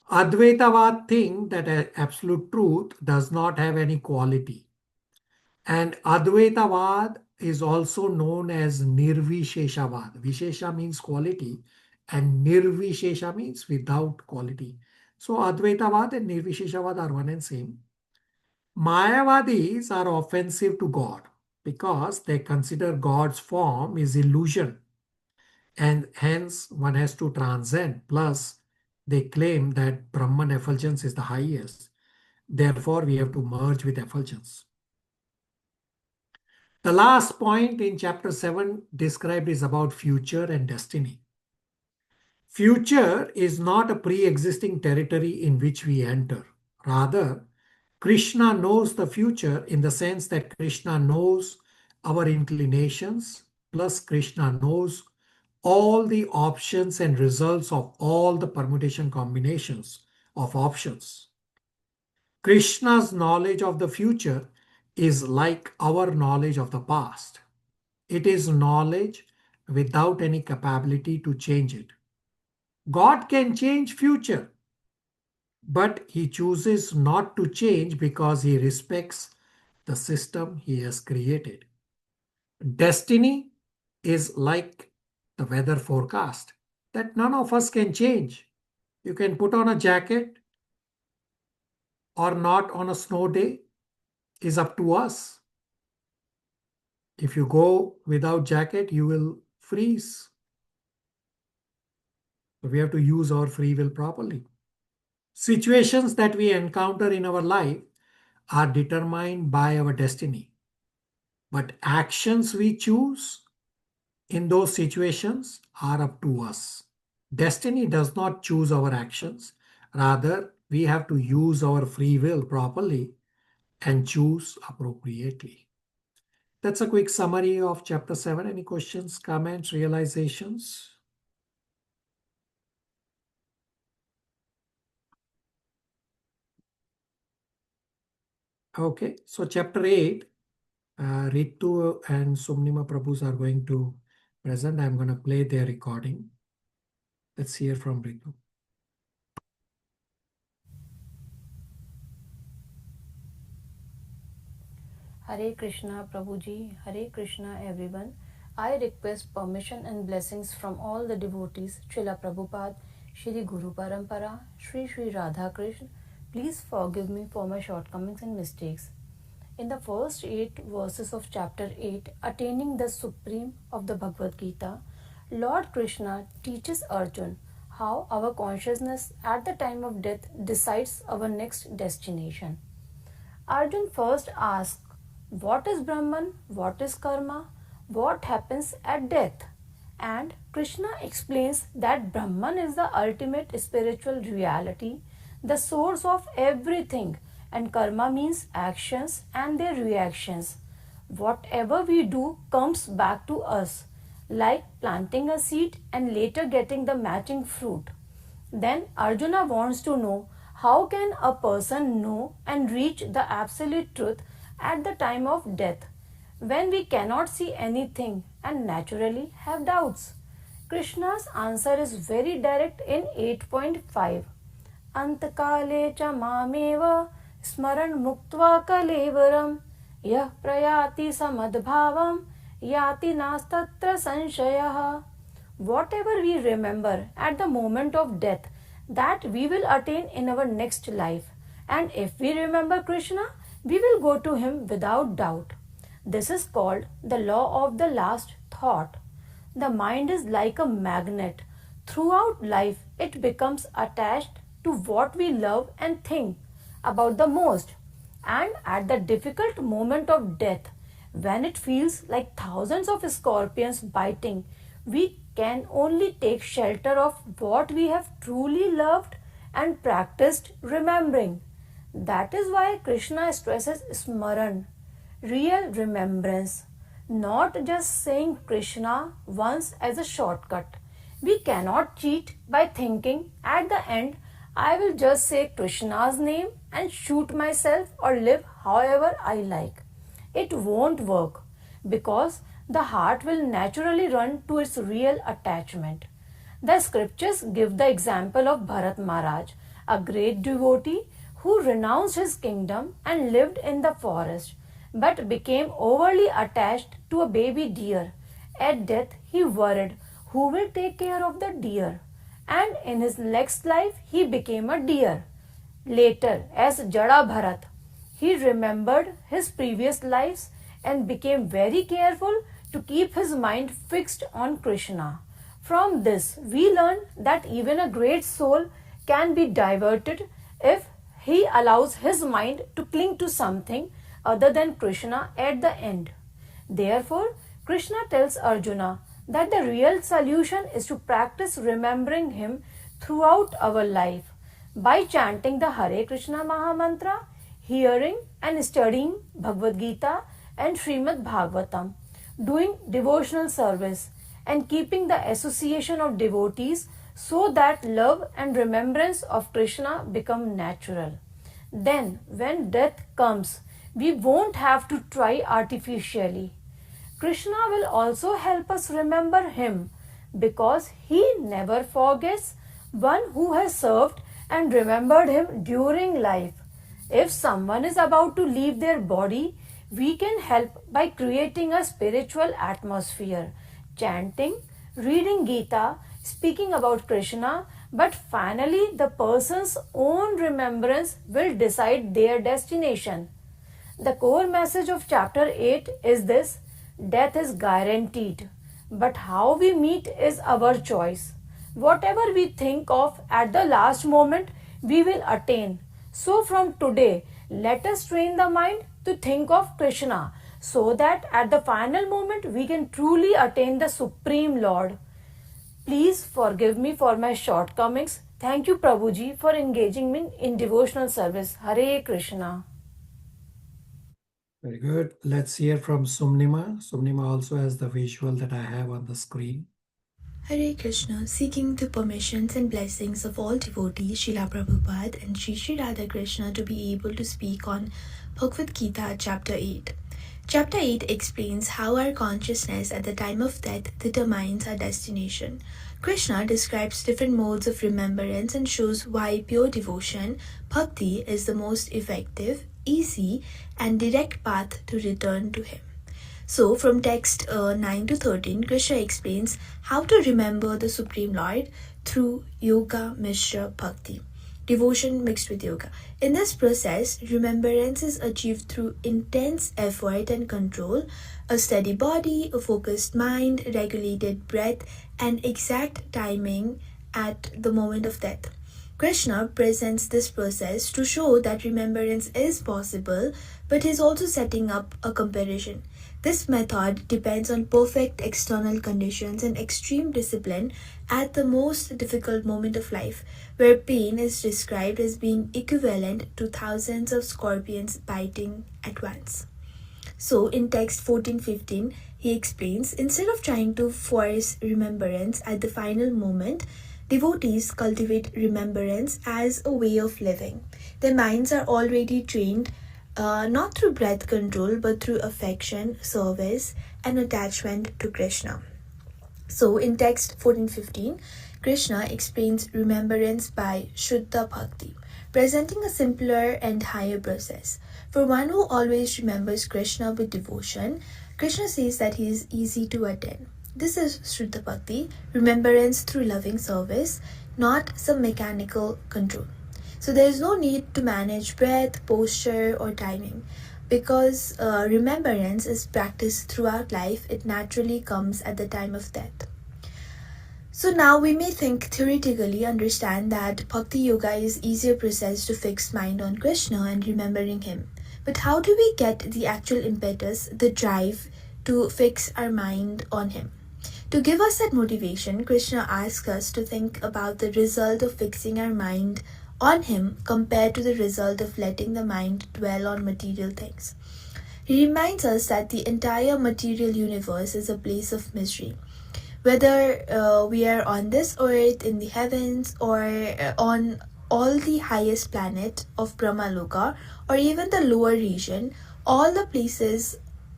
Advaitavad think that absolute truth does not have any quality. And Advaitavad is also known as Nirvisheshavad. Vishesha means quality and Nirvishesha means without quality. So Advaitavad and Nirvisheshavad are one and same. Mayavadis are offensive to God because they consider God's form is illusion and hence one has to transcend. Plus, they claim that Brahman effulgence is the highest. Therefore, we have to merge with effulgence. The last point in chapter 7 described is about future and destiny. Future is not a pre-existing territory in which we enter. Rather, Krishna knows the future in the sense that Krishna knows our inclinations, plus Krishna knows all the options and results of all the permutation combinations of options. Krishna's knowledge of the future is like our knowledge of the past. It is knowledge without any capability to change it. God can change future, but he chooses not to change because he respects the system he has created. Destiny is like the weather forecast that none of us can change. You can put on a jacket or not on a snow day is up to us. If you go without jacket, you will freeze. So we have to use our free will properly. Situations that we encounter in our life are determined by our destiny. But actions we choose in those situations are up to us. Destiny does not choose our actions. Rather, we have to use our free will properly and choose appropriately. That's a quick summary of chapter 7. Any questions, comments, realizations? Okay, so chapter 8, Ritu and Sumnima Prabhus are going to present. I'm going to play their recording. Let's hear from Ritu. Hare Krishna Prabhuji, Hare Krishna everyone. I request permission and blessings from all the devotees, Srila Prabhupada, Shri Guru Parampara, Shri Shri Radha Krishna. Please forgive me for my shortcomings and mistakes. In the first 8 verses of chapter 8, attaining the supreme of the Bhagavad Gita, Lord Krishna teaches Arjun how our consciousness at the time of death decides our next destination. Arjun first asks, what is Brahman? What is karma? What happens at death? And Krishna explains that Brahman is the ultimate spiritual reality, the source of everything, and karma means actions and their reactions. Whatever we do comes back to us, like planting a seed and later getting the matching fruit. Then Arjuna wants to know, how can a person know and reach the absolute truth at the time of death, when we cannot see anything and naturally have doubts? Krishna's answer is very direct in 8.5. Antakale cha mameva smaran muktva kalevaram yah prayati samadbhavam yati nastatra sanshayah. Whatever we remember at the moment of death, that we will attain in our next life. And if we remember Krishna, we will go to him without doubt. This is called the law of the last thought. The mind is like a magnet. Throughout life, it becomes attached to what we love and think about the most. And at the difficult moment of death, when it feels like thousands of scorpions biting, we can only take shelter of what we have truly loved and practiced remembering. That is why Krishna stresses smaran, real remembrance, not just saying Krishna once as a shortcut. We cannot cheat by thinking at the end, I will just say Krishna's name and shoot myself or live however I like. It won't work, because the heart will naturally run to its real attachment. The scriptures give the example of Bharat Maharaj, a great devotee who renounced his kingdom and lived in the forest, but became overly attached to a baby deer. At death, he worried, who will take care of the deer? And in his next life, he became a deer. Later, as Jada Bharat, he remembered his previous lives and became very careful to keep his mind fixed on Krishna. From this, we learn that even a great soul can be diverted if he allows his mind to cling to something other than Krishna at the end. Therefore, Krishna tells Arjuna that the real solution is to practice remembering him throughout our life by chanting the Hare Krishna Maha Mantra, hearing and studying Bhagavad Gita and Srimad Bhagavatam, doing devotional service and keeping the association of devotees so that love and remembrance of Krishna become natural. Then, when death comes, we won't have to try artificially. Krishna will also help us remember him, because he never forgets one who has served and remembered him during life. If someone is about to leave their body, we can help by creating a spiritual atmosphere, chanting, reading Gita, speaking about Krishna, but finally the person's own remembrance will decide their destination. The core message of chapter 8 is this: death is guaranteed, but how we meet is our choice. Whatever we think of at the last moment, we will attain. So from today, let us train the mind to think of Krishna, so that at the final moment we can truly attain the Supreme Lord. Please forgive me for my shortcomings. Thank you, Prabhuji, for engaging me in devotional service. Hare Krishna. Very good. Let's hear from Sumnima. Sumnima also has the visual that I have on the screen. Hare Krishna, seeking the permissions and blessings of all devotees, Srila Prabhupada and Sri Sri Radha Krishna to be able to speak on Bhagavad Gita chapter 8. Chapter 8 explains how our consciousness at the time of death determines our destination. Krishna describes different modes of remembrance and shows why pure devotion, bhakti, is the most effective, easy, and direct path to return to him. So, from text 9 to 13, Krishna explains how to remember the Supreme Lord through Yoga Mishra Bhakti, devotion mixed with yoga. In this process, remembrance is achieved through intense effort and control, a steady body, a focused mind, regulated breath, and exact timing at the moment of death. Krishna presents this process to show that remembrance is possible, but is also setting up a comparison. This method depends on perfect external conditions and extreme discipline at the most difficult moment of life, where pain is described as being equivalent to thousands of scorpions biting at once. So, in text 14:15, he explains instead of trying to force remembrance at the final moment, devotees cultivate remembrance as a way of living. Their minds are already trained not through breath control but through affection, service, and attachment to Krishna. So, in text 14:15, Krishna explains remembrance by Shuddha Bhakti, presenting a simpler and higher process. For one who always remembers Krishna with devotion, Krishna says that he is easy to attain. This is Shuddha Bhakti, remembrance through loving service, not some mechanical control. So there is no need to manage breath, posture, or timing. Because remembrance is practiced throughout life, it naturally comes at the time of death. So now we may theoretically understand that Bhakti Yoga is easier process to fix mind on Krishna and remembering him. But how do we get the actual impetus, the drive to fix our mind on him? To give us that motivation, Krishna asks us to think about the result of fixing our mind on him compared to the result of letting the mind dwell on material things. He reminds us that the entire material universe is a place of misery. Whether we are on this earth, in the heavens, or on all the highest planet of Brahmaloka, or even the lower region, all the places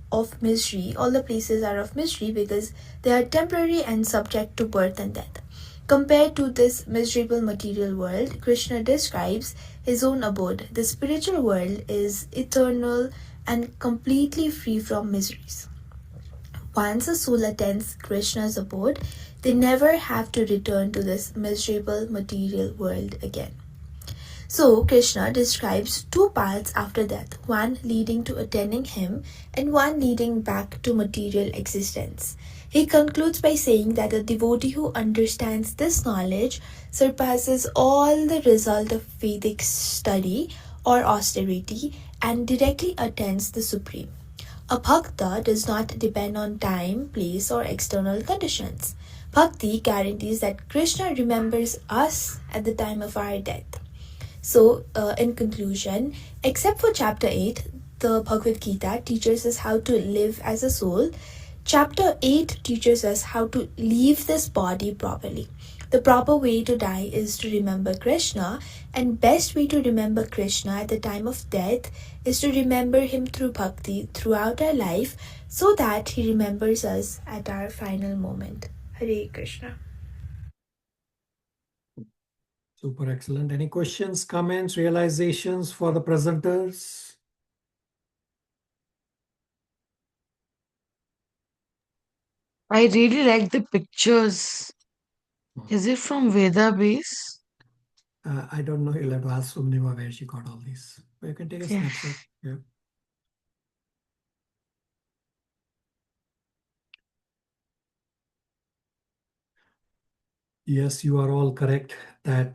are of misery because they are temporary and subject to birth and death. Compared to this miserable material world, Krishna describes his own abode. The spiritual world is eternal and completely free from miseries. Once a soul attends Krishna's abode, they never have to return to this miserable material world again. So, Krishna describes two paths after death, one leading to attaining him and one leading back to material existence. He concludes by saying that a devotee who understands this knowledge surpasses all the result of Vedic study or austerity and directly attains the Supreme. A bhakta does not depend on time, place, or external conditions. Bhakti guarantees that Krishna remembers us at the time of our death. So, in conclusion, except for chapter 8, the Bhagavad Gita teaches us how to live as a soul. Chapter 8 teaches us how to leave this body properly. The proper way to die is to remember Krishna, and best way to remember Krishna at the time of death is to remember him through bhakti throughout our life so that he remembers us at our final moment. Hare Krishna. Super excellent. Any questions, comments, realizations for the presenters? I really like the pictures. Is it from Veda base? I don't know. You'll have to ask Sumnima where she got all these. But you can take a Okay. snapshot. Yeah. Yes, you are all correct that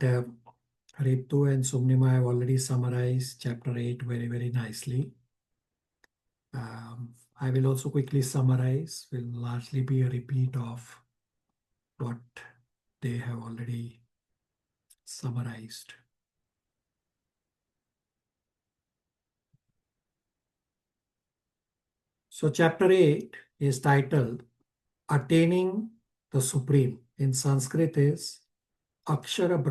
Ritu and Sumnima have already summarized chapter 8 very, very nicely. I will also quickly summarize. Will largely be a repeat of what they have already summarized. So chapter 8 is titled Attaining the Supreme. In Sanskrit is Akshara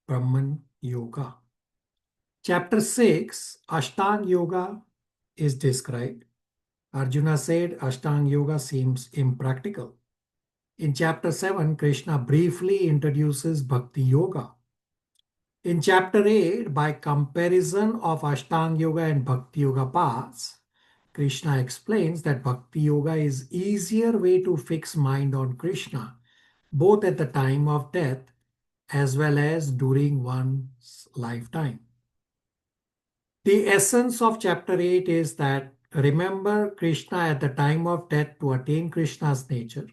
Brahman Yoga. Chapter 6, Ashtanga Yoga is described. Arjuna said Ashtanga Yoga seems impractical. In chapter 7, Krishna briefly introduces Bhakti Yoga. In chapter 8, by comparison of Ashtanga Yoga and Bhakti Yoga paths, Krishna explains that Bhakti Yoga is easier way to fix mind on Krishna, both at the time of death as well as during one's lifetime. The essence of chapter 8 is that remember Krishna at the time of death to attain Krishna's nature.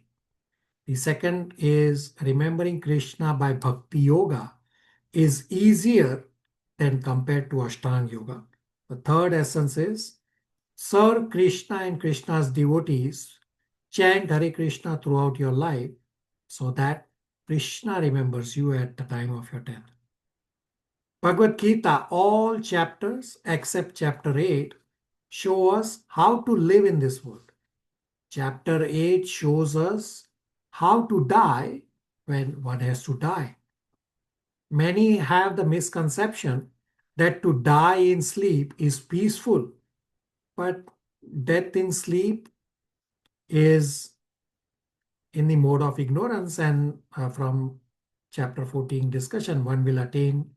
The second is remembering Krishna by Bhakti Yoga is easier than compared to Ashtanga Yoga. The third essence is serve Krishna and Krishna's devotees, chant Hare Krishna throughout your life so that Krishna remembers you at the time of your death. Bhagavad Gita, all chapters except chapter 8 show us how to live in this world. Chapter 8 shows us how to die when one has to die. Many have the misconception that to die in sleep is peaceful, but death in sleep is in the mode of ignorance, and from chapter 14 discussion, one will attain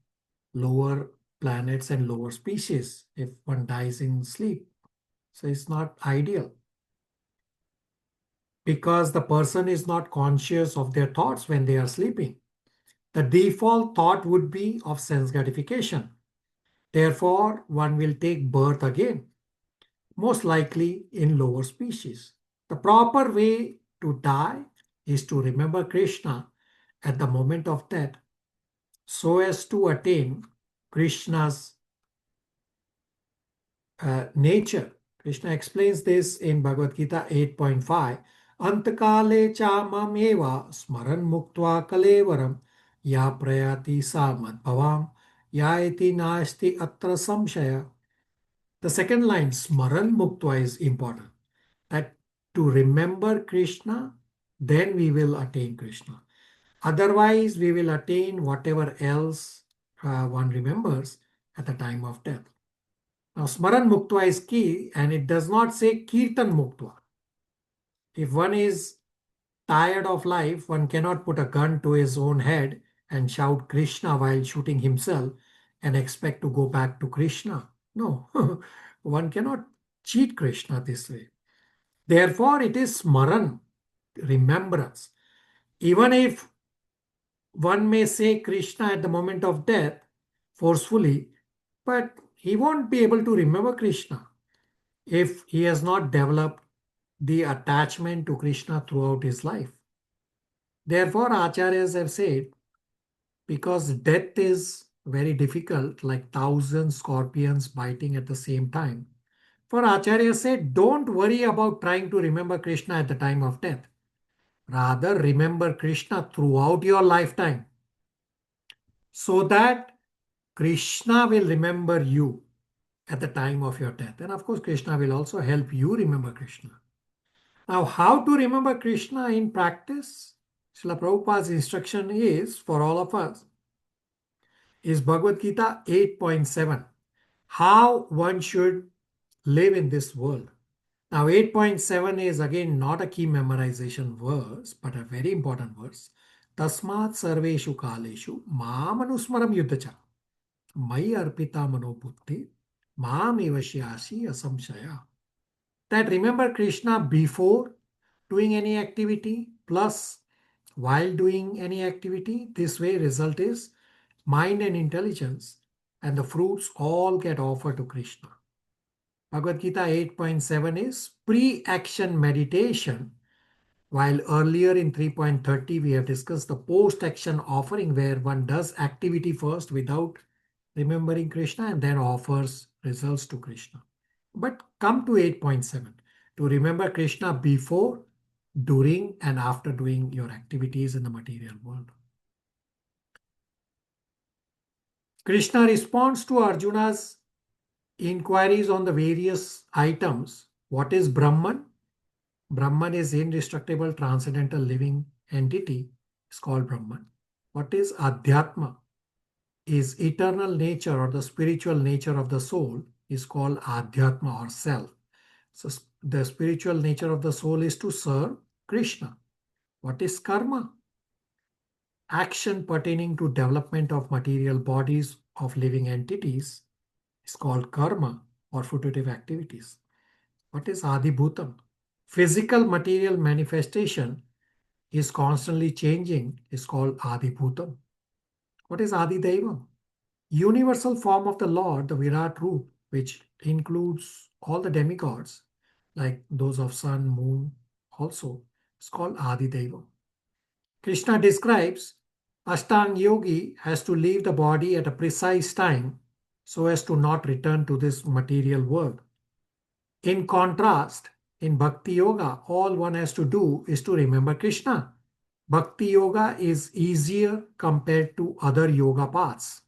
lower planets and lower species if one dies in sleep. So it's not ideal because the person is not conscious of their thoughts when they are sleeping. The default thought would be of sense gratification. Therefore, one will take birth again, most likely in lower species. The proper way to die is to remember Krishna at the moment of death so as to attain Krishna's nature. Krishna explains this in Bhagavad Gita 8.5. Antakale cha mam eva smaran muktva kalevaram ya prayati sa madbhavam ya iti nasti atra samshaya. The second line, smaran muktva, is important. That to remember Krishna, then we will attain Krishna. Otherwise, we will attain whatever else one remembers at the time of death. Now, Smaran Muktva is key, and it does not say Kirtan Muktva. If one is tired of life, one cannot put a gun to his own head and shout Krishna while shooting himself and expect to go back to Krishna. No, one cannot cheat Krishna this way. Therefore, it is Smaran, remembrance. Even if one may say Krishna at the moment of death forcefully, but he won't be able to remember Krishna if he has not developed the attachment to Krishna throughout his life. Therefore, Acharyas have said, because death is very difficult, like 1,000 scorpions biting at the same time, for Acharya said, don't worry about trying to remember Krishna at the time of death. Rather, remember Krishna throughout your lifetime so that Krishna will remember you at the time of your death. And of course, Krishna will also help you remember Krishna. Now, how to remember Krishna in practice? Srila Prabhupada's instruction is, for all of us, is Bhagavad Gita 8.7. How one should live in this world. Now, 8.7 is again not a key memorization verse, but a very important verse. Tasmat sarveshu kaleshu mamanusmaram yuddhacha mai arpita manobuddhi mam evashyasi asamshaya. That remember Krishna before doing any activity plus while doing any activity. This way result is mind and intelligence, and the fruits all get offered to Krishna. Bhagavad Gita 8.7 is pre-action meditation, while earlier in 3.30 we have discussed the post-action offering, where one does activity first without remembering Krishna and then offers results to Krishna. But come to 8.7, to remember Krishna before, during, and after doing your activities in the material world. Krishna responds to Arjuna's inquiries on the various items. What is Brahman? Brahman is indestructible, transcendental, living entity. It's called Brahman. What is Adhyatma? Is eternal nature or the spiritual nature of the soul is called Adhyatma or self. So the spiritual nature of the soul is to serve Krishna. What is Karma? Action pertaining to development of material bodies of living entities is called karma or fruitive activities. What is Adibhutam? Physical material manifestation is constantly changing, is called Adibhutam. What is Adidevam? Universal form of the Lord, the Virat Roop, which includes all the demigods, like those of sun, moon, also, is called Adidevam. Krishna describes Ashtanga Yogi has to leave the body at a precise time so as to not return to this material world. In contrast, in Bhakti Yoga, all one has to do is to remember Krishna. Bhakti Yoga is easier compared to other yoga paths.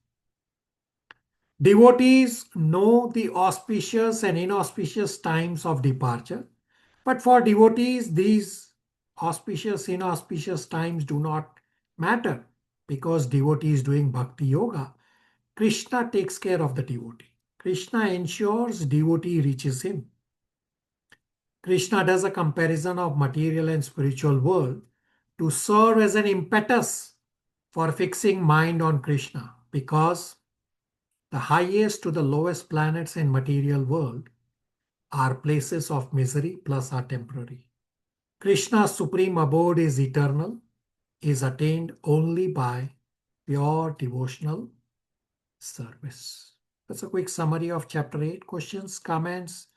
Devotees know the auspicious and inauspicious times of departure, but for devotees, these auspicious, inauspicious times do not matter because devotee is doing Bhakti Yoga. Krishna takes care of the devotee. Krishna ensures devotee reaches him. Krishna does a comparison of material and spiritual world to serve as an impetus for fixing mind on Krishna, because the highest to the lowest planets in material world are places of misery plus are temporary. Krishna's supreme abode is eternal, is attained only by pure devotional service. That's a quick summary of chapter 8. Questions, comments,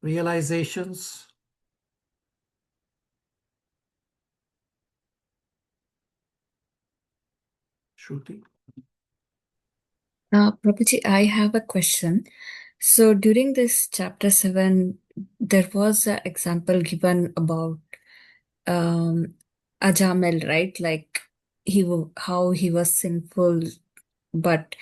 realizations? Shruti? Prabhuji, I have a question. So during this chapter 7, there was an example given about Ajamil, right? Like how he was sinful, but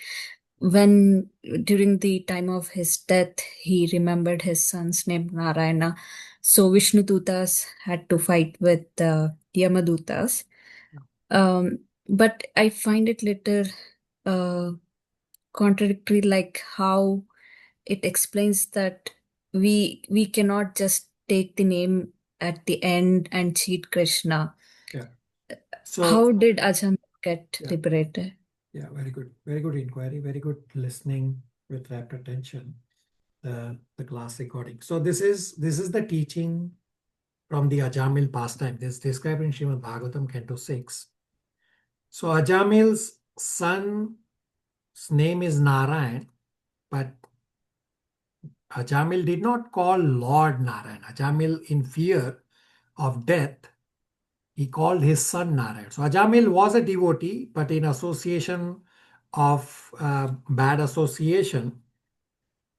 when during the time of his death, he remembered his son's name Narayana. So Vishnu Dutas had to fight with Yamadutas. But I find it little contradictory, like how it explains that we cannot just take the name at the end and cheat Krishna. Yeah. How did Ajamil get liberated? Yeah, very good. Very good inquiry. Very good listening with rapt attention. The class recording. So this is the teaching from the Ajamil pastime. This is described in Srimad Bhagavatam, Canto 6. So Ajamil's son's name is Narayan, but Ajamil did not call Lord Narayan. Ajamil, in fear of death, he called his son Narayan. So Ajamil was a devotee, but in association of bad association,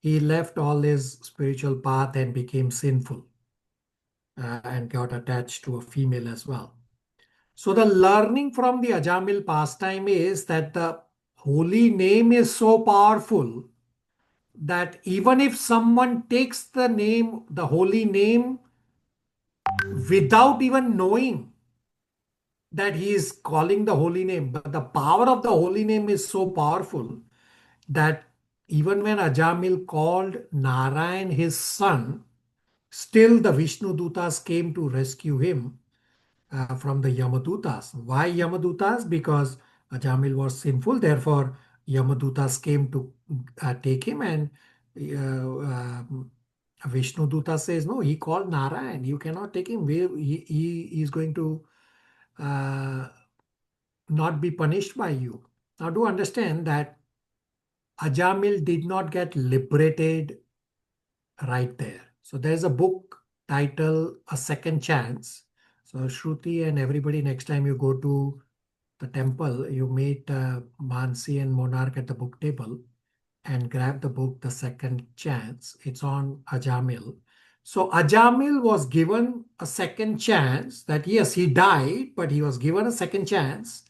he left all his spiritual path and became sinful and got attached to a female as well. So the learning from the Ajamil pastime is that the holy name is so powerful that even if someone takes the holy name without even knowing that he is calling the holy name, but the power of the holy name is so powerful that even when Ajamil called Narayan his son, still the Vishnu Dutas came to rescue him from the Yamadutas. Why Yamadutas? Because Ajamil was sinful, therefore Yamadutas came to take him, and Vishnu Duta says, no, he called Narayan, you cannot take him. He is going to not be punished by you. Now do understand that Ajamil did not get liberated right there. So there's a book titled A Second Chance. So Shruti and everybody, next time you go to the temple, you meet Mansi and Monarch at the book table and grab the book The Second Chance. It's on Ajamil. So Ajamil was given a second chance, that yes, he died, but he was given a second chance,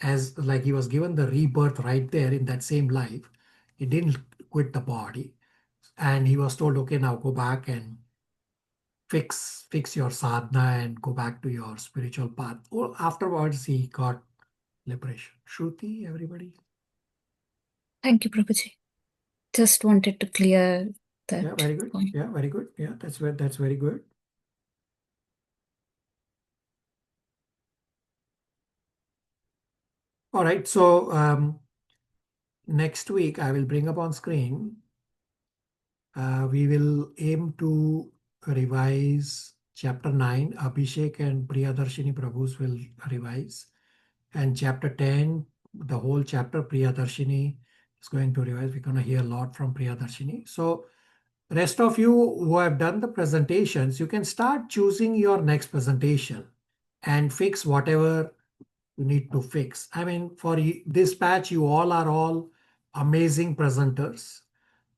as like he was given the rebirth right there in that same life. He didn't quit the body. And he was told, okay, now go back and fix your sadhana and go back to your spiritual path. Or afterwards, he got liberation. Shruti, everybody? Thank you, Prabhuji. Just wanted to clear that. Yeah, very good. point. Yeah, very good. Yeah, that's very good. All right. So next week I will bring up on screen. We will aim to revise chapter 9. Abhishek and Priyadarshini Prabhus will revise. And chapter 10, the whole chapter, Priyadarshini is going to revise. We're going to hear a lot from Priyadarshini. So rest of you who have done the presentations, you can start choosing your next presentation and fix whatever you need to fix. I mean, for this batch, you all are all amazing presenters.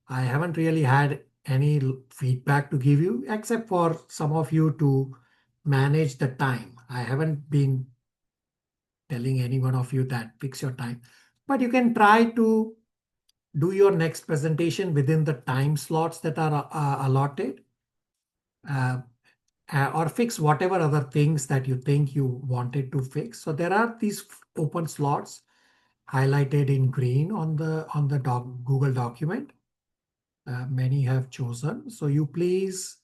I haven't really had any feedback to give you, except for some of you to manage the time. I haven't been telling any one of you that fix your time, but you can try to do your next presentation within the time slots that are allotted, or fix whatever other things that you think you wanted to fix. So there are these open slots highlighted in green on the Google document. Many have chosen. So you please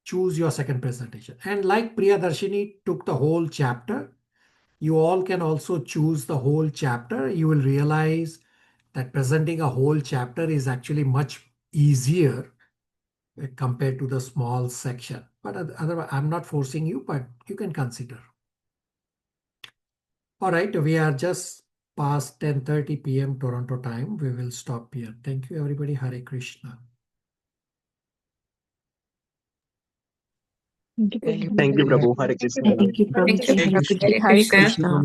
choose your second presentation. And like Priyadarshini took the whole chapter, you all can also choose the whole chapter. You will realize that presenting a whole chapter is actually much easier compared to the small section. But otherwise, I'm not forcing you, but you can consider. All right, we are just past 10:30 p.m. Toronto time. We will stop here. Thank you, everybody. Hare Krishna. Thank you, Thank you. Thank you, Prabhu. Hare Thank Krishna. you, Prabhuji. Thank you, Hare Prabhuji. Krishna. Hare Krishna.